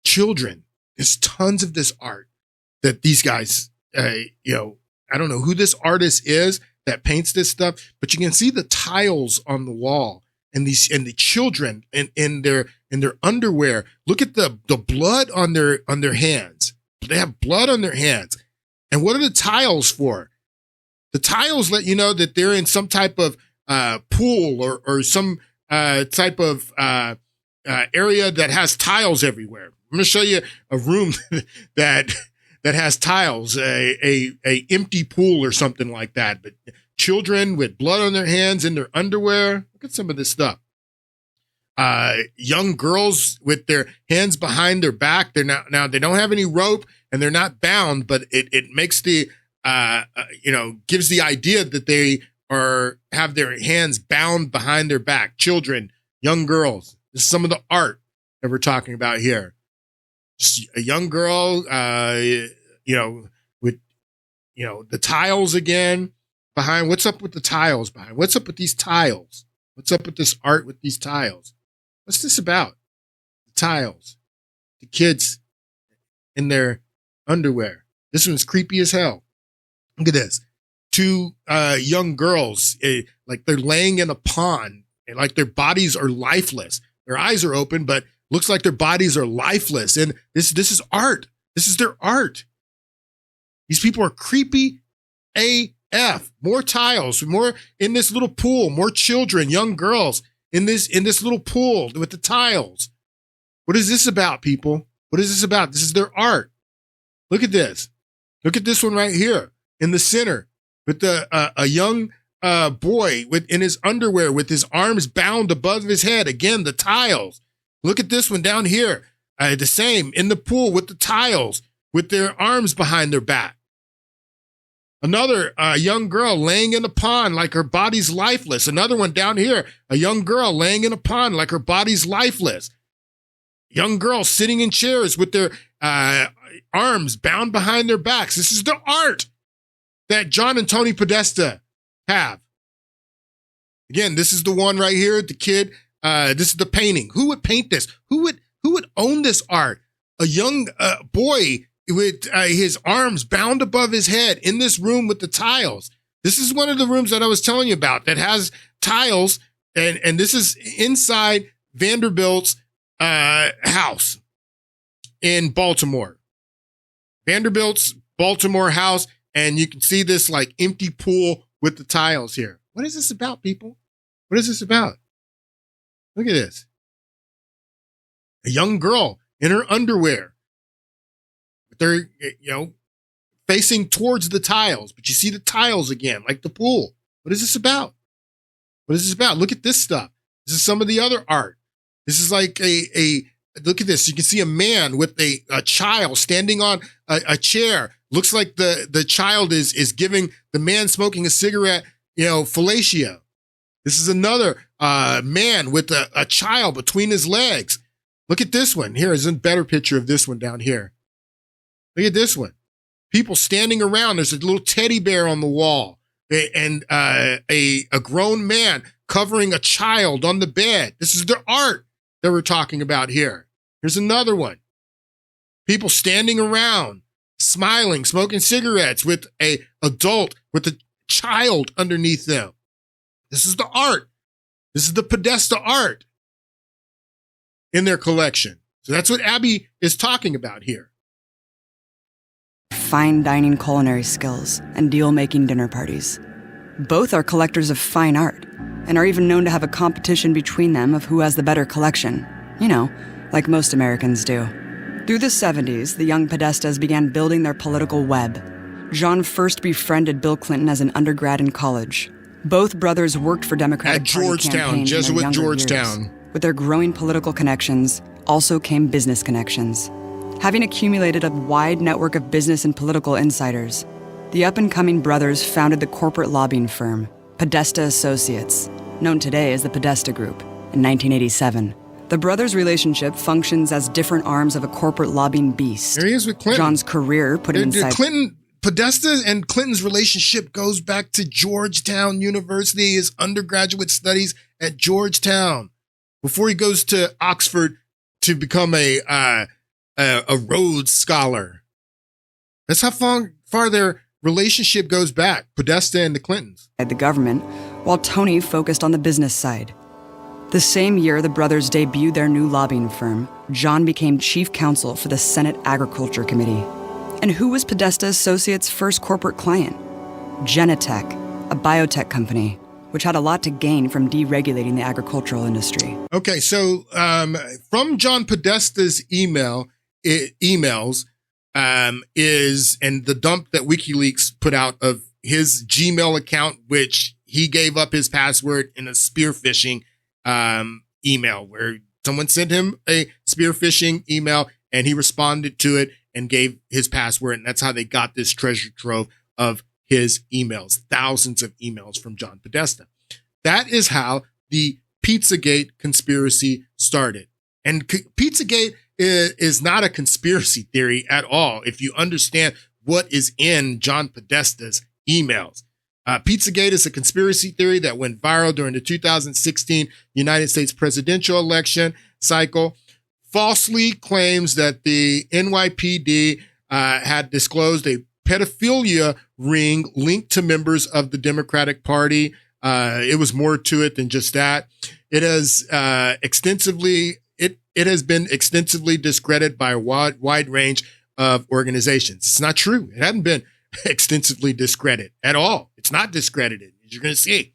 Children. There's tons of this art that these guys, I don't know who this artist is that paints this stuff, but you can see the tiles on the wall and the children in their underwear. Look at the blood on their hands. They have blood on their hands. And what are the tiles for? The tiles let you know that they're in some type of pool or some type of area that has tiles everywhere. I'm going to show you a room that has tiles, a empty pool or something like that. But children with blood on their hands in their underwear. Look at some of this stuff. Young girls with their hands behind their back. They're now they don't have any rope and they're not bound, but it makes the gives the idea that they have their hands bound behind their back. Children, young girls. This is some of the art that we're talking about here. Just a young girl, with the tiles again behind. What's up with the tiles behind? What's up with these tiles? What's up with this art with these tiles? What's this about? The tiles, the kids in their underwear. This one's creepy as hell. Look at this. Two young girls, like they're laying in a pond, and like their bodies are lifeless. Their eyes are open, but looks like their bodies are lifeless. And this is art. This is their art. These people are creepy AF. More tiles, more in this little pool, more children, young girls in this little pool with the tiles. What is this about, people? What is this about? This is their art. Look at this. Look at this one right here in the center with a young boy in his underwear with his arms bound above his head. Again, the tiles. Look at this one down here. The same in the pool with the tiles with their arms behind their back. Another young girl laying in a pond like her body's lifeless. Another one down here, a young girl laying in a pond like her body's lifeless. Young girls sitting in chairs with their arms bound behind their backs. This is the art that John and Tony Podesta have. Again, this is the one right here, the kid. This is the painting. Who would paint this? Who would own this art? A young boy with his arms bound above his head in this room with the tiles. This is one of the rooms that I was telling you about that has tiles, and this is inside Vanderbilt's house in Baltimore. Vanderbilt's Baltimore house, and you can see this like empty pool with the tiles here. What is this about, people? What is this about? Look at this. A young girl in her underwear. They're, facing towards the tiles, but you see the tiles again, like the pool. What is this about? What is this about? Look at this stuff. This is some of the other art. This is like look at this. You can see a man with a child standing on a chair. Looks like the child is giving the man smoking a cigarette, fellatio. This is another man with a child between his legs. Look at this one. Here is a better picture of this one down here. Look at this one. People standing around. There's a little teddy bear on the wall and a grown man covering a child on the bed. This is the art that we're talking about here. Here's another one. People standing around, smiling, smoking cigarettes with a adult with a child underneath them. This is the art. This is the Podesta art in their collection. So that's what Abby is talking about here. Fine dining culinary skills and deal-making dinner parties. Both are collectors of fine art and are even known to have a competition between them of who has the better collection. Like most Americans do. Through the 70s, the young Podestas began building their political web. John first befriended Bill Clinton as an undergrad in college. Both brothers worked for Democratic Party campaigns in their younger years. With their growing political connections also came business connections. Having accumulated a wide network of business and political insiders, the up-and-coming brothers founded the corporate lobbying firm, Podesta Associates, known today as the Podesta Group, in 1987. The brothers' relationship functions as different arms of a corporate lobbying beast. There he is with Clinton. John's career put him inside... Podesta and Clinton's relationship goes back to Georgetown University, his undergraduate studies at Georgetown, before he goes to Oxford to become a Rhodes Scholar. That's how far their relationship goes back, Podesta and the Clintons. ...the government, while Tony focused on the business side. The same year the brothers debuted their new lobbying firm, John became chief counsel for the Senate Agriculture Committee. And who was Podesta Associates' first corporate client? Genentech, a biotech company, which had a lot to gain from deregulating the agricultural industry. Okay, so from John Podesta's emails is, and the dump that WikiLeaks put out of his Gmail account, which he gave up his password in a spear phishing email, where someone sent him a spear phishing email and he responded to it and gave his password, and that's how they got this treasure trove of his emails, thousands of emails from John Podesta. That is how the Pizzagate conspiracy started. And Pizzagate is not a conspiracy theory at all if you understand what is in John Podesta's emails. Pizzagate is a conspiracy theory that went viral during the 2016 United States presidential election cycle. Falsely claims that the NYPD had disclosed a pedophilia ring linked to members of the Democratic Party. It was more to it than just that. It has it has been extensively discredited by a wide range of organizations. It's not true. It hasn't been extensively discredited at all. It's not discredited, as you're going to see.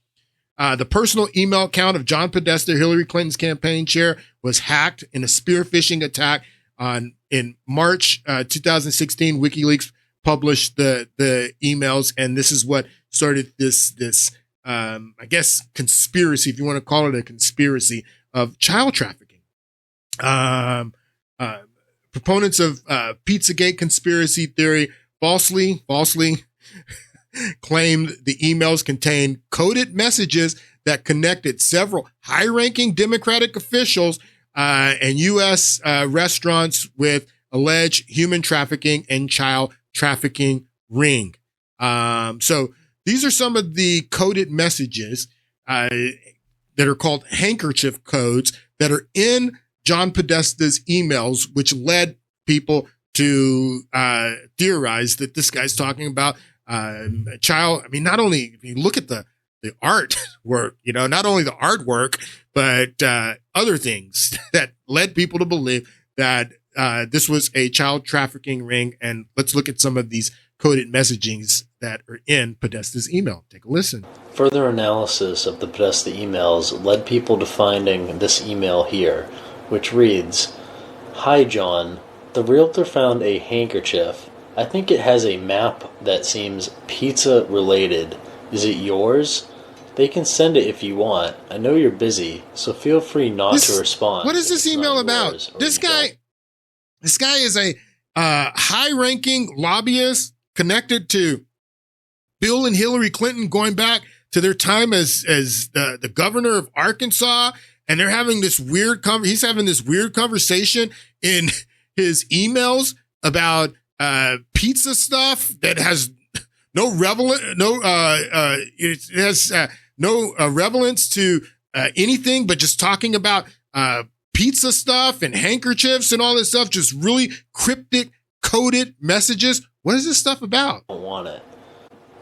The personal email account of John Podesta, Hillary Clinton's campaign chair, was hacked in a spear phishing attack in March 2016. WikiLeaks published the emails, and this is what started this I guess conspiracy, if you want to call it a conspiracy, of child trafficking. Proponents of Pizzagate conspiracy theory falsely claimed the emails contained coded messages that connected several high-ranking Democratic officials and U.S. restaurants with alleged human trafficking and child trafficking ring. So these are some of the coded messages that are called handkerchief codes that are in John Podesta's emails, which led people to theorize that this guy's talking about child. I mean, not only if you look at the artwork, not only the artwork, but other things that led people to believe that this was a child trafficking ring. And let's look at some of these coded messagings that are in Podesta's email. Take a listen. Further analysis of the Podesta emails led people to finding this email here, which reads, "Hi, John. The realtor found a handkerchief. I think it has a map that seems pizza related. Is it yours? They can send it if you want. I know you're busy, so feel free not to respond." What is this email about? This guy is a high-ranking lobbyist connected to Bill and Hillary Clinton, going back to their time as the governor of Arkansas, and they're having this weird he's having this weird conversation in his emails about pizza stuff that has no relevance to anything, but just talking about pizza stuff and handkerchiefs and all this stuff, just really cryptic coded messages. What is this stuff about? I don't want it.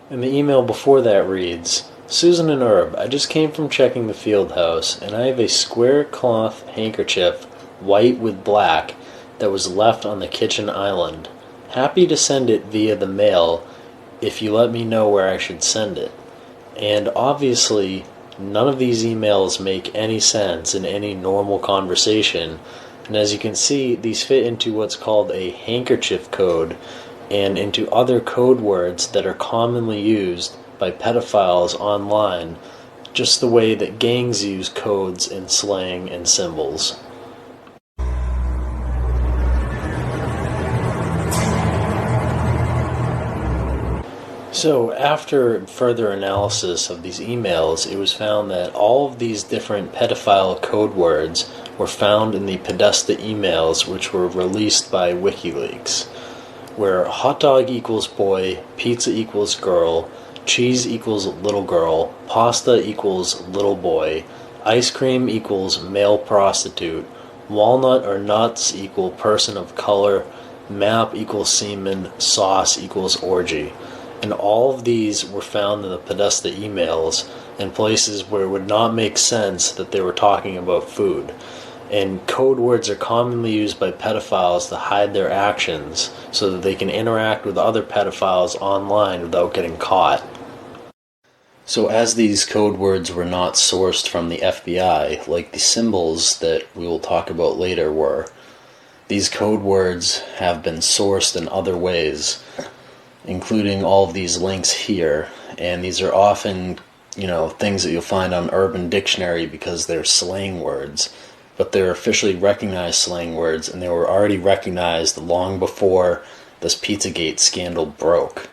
And the email before that reads, "Susan and Herb, I just came from checking the field house, and I have a square cloth handkerchief, white with black, that was left on the kitchen island. Happy to send it via the mail if you let me know where I should send it." And obviously, none of these emails make any sense in any normal conversation, and as you can see, these fit into what's called a handkerchief code, and into other code words that are commonly used by pedophiles online just the way that gangs use codes and slang and symbols. So after further analysis of these emails, it was found that all of these different pedophile code words were found in the Podesta emails, which were released by WikiLeaks, where hot dog equals boy, pizza equals girl, cheese equals little girl, pasta equals little boy, ice cream equals male prostitute, walnut or nuts equal person of color, map equals semen, sauce equals orgy. And all of these were found in the Podesta emails in places where it would not make sense that they were talking about food. And code words are commonly used by pedophiles to hide their actions so that they can interact with other pedophiles online without getting caught. So as these code words were not sourced from the FBI, like the symbols that we will talk about later were, these code words have been sourced in other ways, including all of these links here, and these are often, things that you'll find on Urban Dictionary because they're slang words, but they're officially recognized slang words, and they were already recognized long before this Pizzagate scandal broke.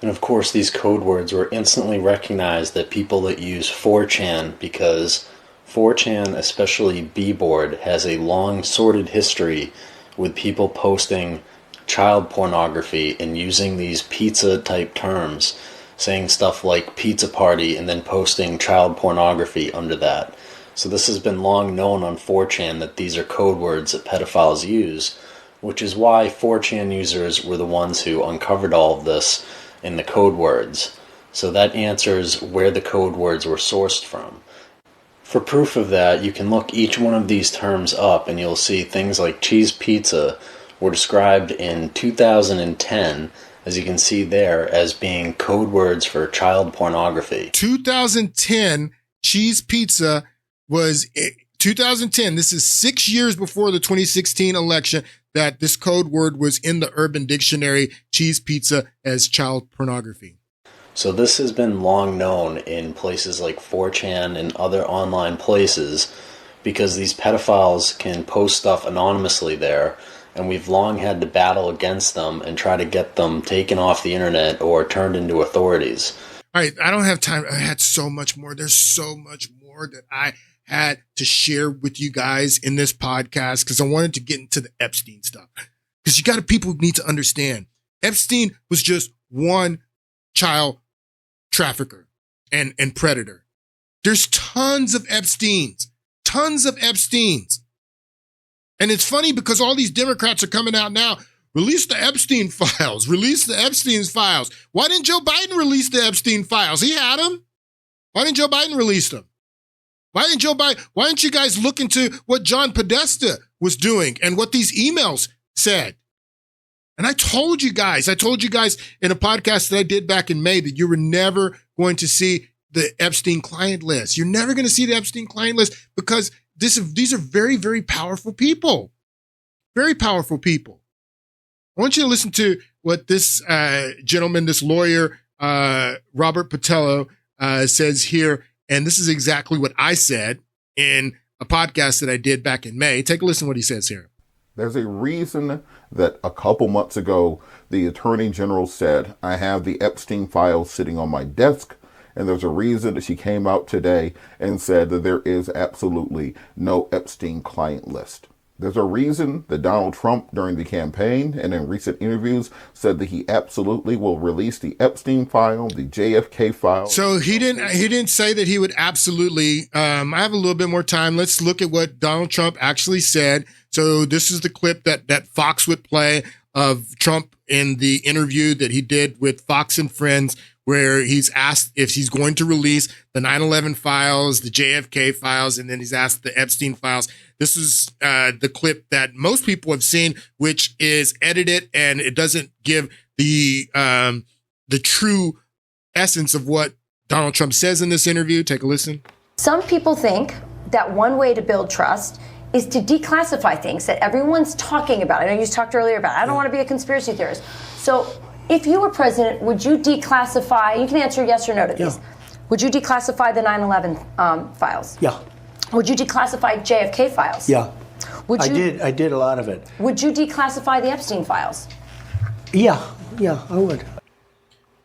And of course, these code words were instantly recognized that people that use 4chan, because 4chan, especially B-Board, has a long sordid history with people posting child pornography and using these pizza type terms, saying stuff like pizza party and then posting child pornography under that. So this has been long known on 4chan that these are code words that pedophiles use, which is why 4chan users were the ones who uncovered all of this in the code words. So that answers where the code words were sourced from. For proof of that, you can look each one of these terms up and you'll see things like cheese pizza were described in 2010, as you can see there, as being code words for child pornography. 2010, cheese pizza was 2010. This is 6 years before the 2016 election that this code word was in the Urban Dictionary, cheese pizza, as child pornography. So this has been long known in places like 4chan and other online places because these pedophiles can post stuff anonymously there, and we've long had to battle against them and try to get them taken off the internet or turned into authorities. All right, I don't have time. I had so much more. There's so much more that I had to share with you guys in this podcast because I wanted to get into the Epstein stuff. Because people need to understand, Epstein was just one child trafficker and predator. There's tons of Epsteins. And it's funny because all these Democrats are coming out now, release the Epstein files, Why didn't Joe Biden release the Epstein files? He had them. Why didn't Joe Biden release them? Why didn't you guys look into what John Podesta was doing and what these emails said? And I told you guys in a podcast that I did back in May that you were never going to see the Epstein client list. You're never going to see the Epstein client list because these are very, very powerful people. Very powerful people. I want you to listen to what this gentleman, this lawyer, Robert Patello, says here. And this is exactly what I said in a podcast that I did back in May. Take a listen to what he says here. There's a reason that a couple months ago, the Attorney General said, I have the Epstein files sitting on my desk. And there's a reason that she came out today and said that there is absolutely no Epstein client list. There's a reason that Donald Trump, during the campaign and in recent interviews, said that he absolutely will release the Epstein file, the JFK file. So he didn't say that he would absolutely. I have a little bit more time. Let's look at what Donald Trump actually said. So this is the clip that Fox would play of Trump in the interview that he did with Fox and Friends, where he's asked if he's going to release the 9/11 files, the JFK files, and then he's asked the Epstein files. This is the clip that most people have seen, which is edited, and it doesn't give the true essence of what Donald Trump says in this interview. Take a listen. Some people think that one way to build trust is to declassify things that everyone's talking about. I know you talked earlier about it. I don't want to be a conspiracy theorist. So if you were president, would you declassify, you can answer yes or no to these, Would you declassify the 9/11 files? Yeah. Would you declassify JFK files? Yeah. Would you? I did a lot of it. Would you declassify the Epstein files? Yeah, I would.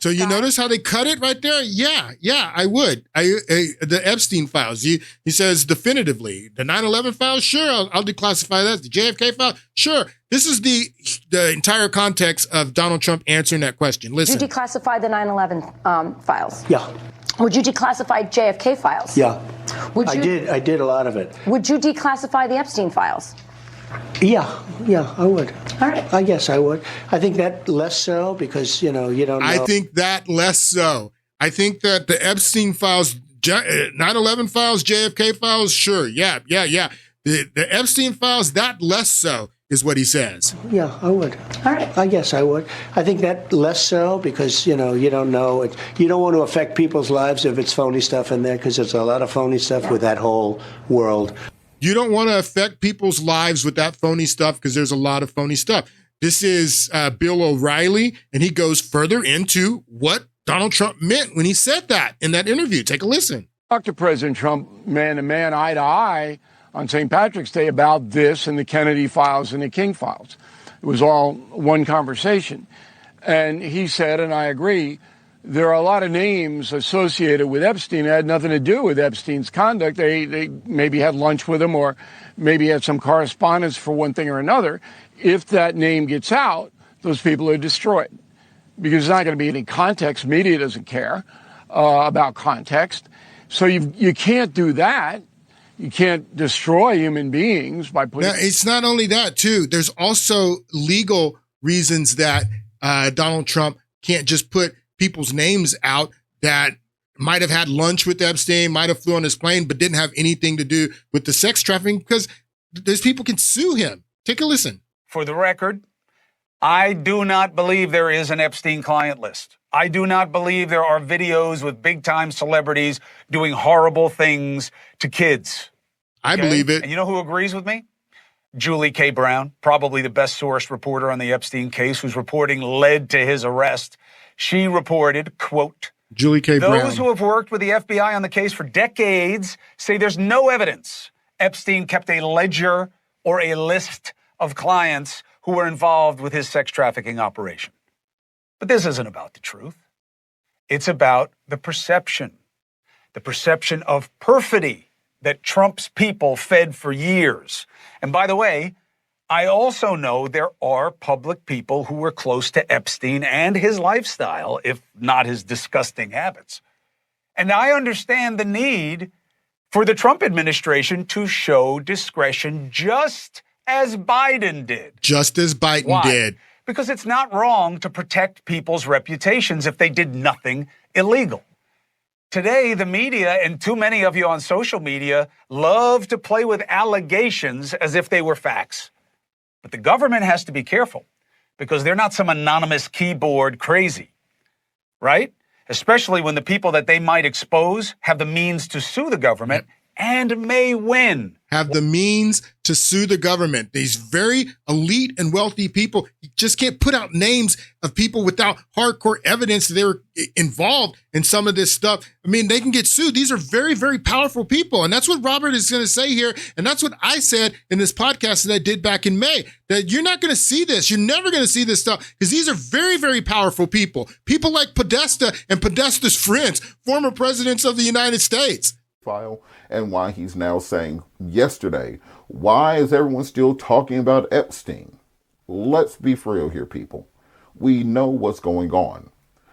So you notice how they cut it right there? Yeah, I would. The Epstein files. He says definitively. The 9/11 files, sure, I'll declassify that. The JFK file, sure. This is the entire context of Donald Trump answering that question. Listen. Would you declassify the 9/11 files? Yeah. Would you declassify JFK files? Yeah. Would you? I did a lot of it. Would you declassify the Epstein files? Yeah, I would. All right. I guess I would. I think that less so because, you don't know. I think that less so. I think that the Epstein files, 9/11 files, JFK files, sure. Yeah. The Epstein files, that less so is what he says. Yeah, I would. All right. I guess I would. I think that less so because, you don't know. You don't want to affect people's lives if it's phony stuff in there because there's a lot of phony stuff with that whole world. You don't want to affect people's lives with that phony stuff because there's a lot of phony stuff. This is Bill O'Reilly, and he goes further into what Donald Trump meant when he said that in that interview. Take a listen. Talked to President Trump man to man, eye to eye on St. Patrick's Day about this and the Kennedy files and the King files. It was all one conversation. And he said, and I agree, there are a lot of names associated with Epstein that had nothing to do with Epstein's conduct. They maybe had lunch with him or maybe had some correspondence for one thing or another. If that name gets out, those people are destroyed because there's not going to be any context. Media doesn't care about context. So you can't do that. You can't destroy human beings by putting... Now, it's not only that, too. There's also legal reasons that Donald Trump can't just put people's names out that might have had lunch with Epstein, might have flew on his plane, but didn't have anything to do with the sex trafficking because those people can sue him. Take a listen. For the record, I do not believe there is an Epstein client list. I do not believe there are videos with big-time celebrities doing horrible things to kids. I believe it. And you know who agrees with me? Julie K. Brown, probably the best-sourced reporter on the Epstein case, whose reporting led to his arrest. She reported, quote, Julie K. Brown. Those who have worked with the FBI on the case for decades say there's no evidence Epstein kept a ledger or a list of clients who were involved with his sex trafficking operation. But this isn't about the truth. It's about the perception of perfidy that Trump's people fed for years. And by the way, I also know there are public people who were close to Epstein and his lifestyle, if not his disgusting habits. And I understand the need for the Trump administration to show discretion just as Biden did. Just as Biden did. Because it's not wrong to protect people's reputations if they did nothing illegal. Today, the media and too many of you on social media love to play with allegations as if they were facts. But the government has to be careful because they're not some anonymous keyboard crazy, right? Especially when the people that they might expose have the means to sue the government and may win. Have the means to sue the government. These very elite and wealthy people, you just can't put out names of people without hardcore evidence that they were involved in some of this stuff. I mean, they can get sued. These are very, very powerful people. And that's what Robert is going to say here. And that's what I said in this podcast that I did back in May, that you're not going to see this. You're never going to see this stuff because these are very, very powerful people. People like Podesta and Podesta's friends, former presidents of the United States. File and why he's now saying yesterday, why is everyone still talking about Epstein? Let's be for real here, people. We know what's going on.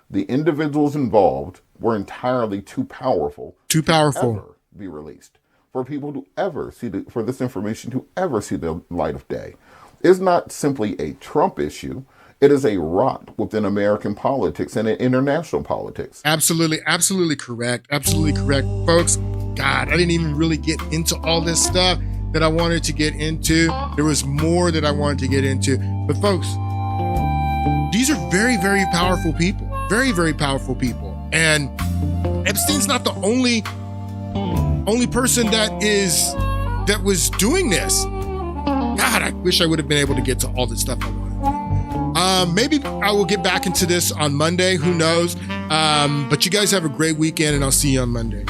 The individuals involved were entirely too powerful to ever be released, for people to ever see for this information to ever see the light of day. It's not simply a Trump issue. It is a rot within American politics and in international politics. Absolutely, absolutely correct. Absolutely correct, folks. God, I didn't even really get into all this stuff that I wanted to get into. There was more that I wanted to get into. But folks, these are very, very powerful people. Very, very powerful people. And Epstein's not the only person that was doing this. God, I wish I would have been able to get to all the stuff I wanted. Maybe I will get back into this on Monday. Who knows? But you guys have a great weekend, and I'll see you on Monday.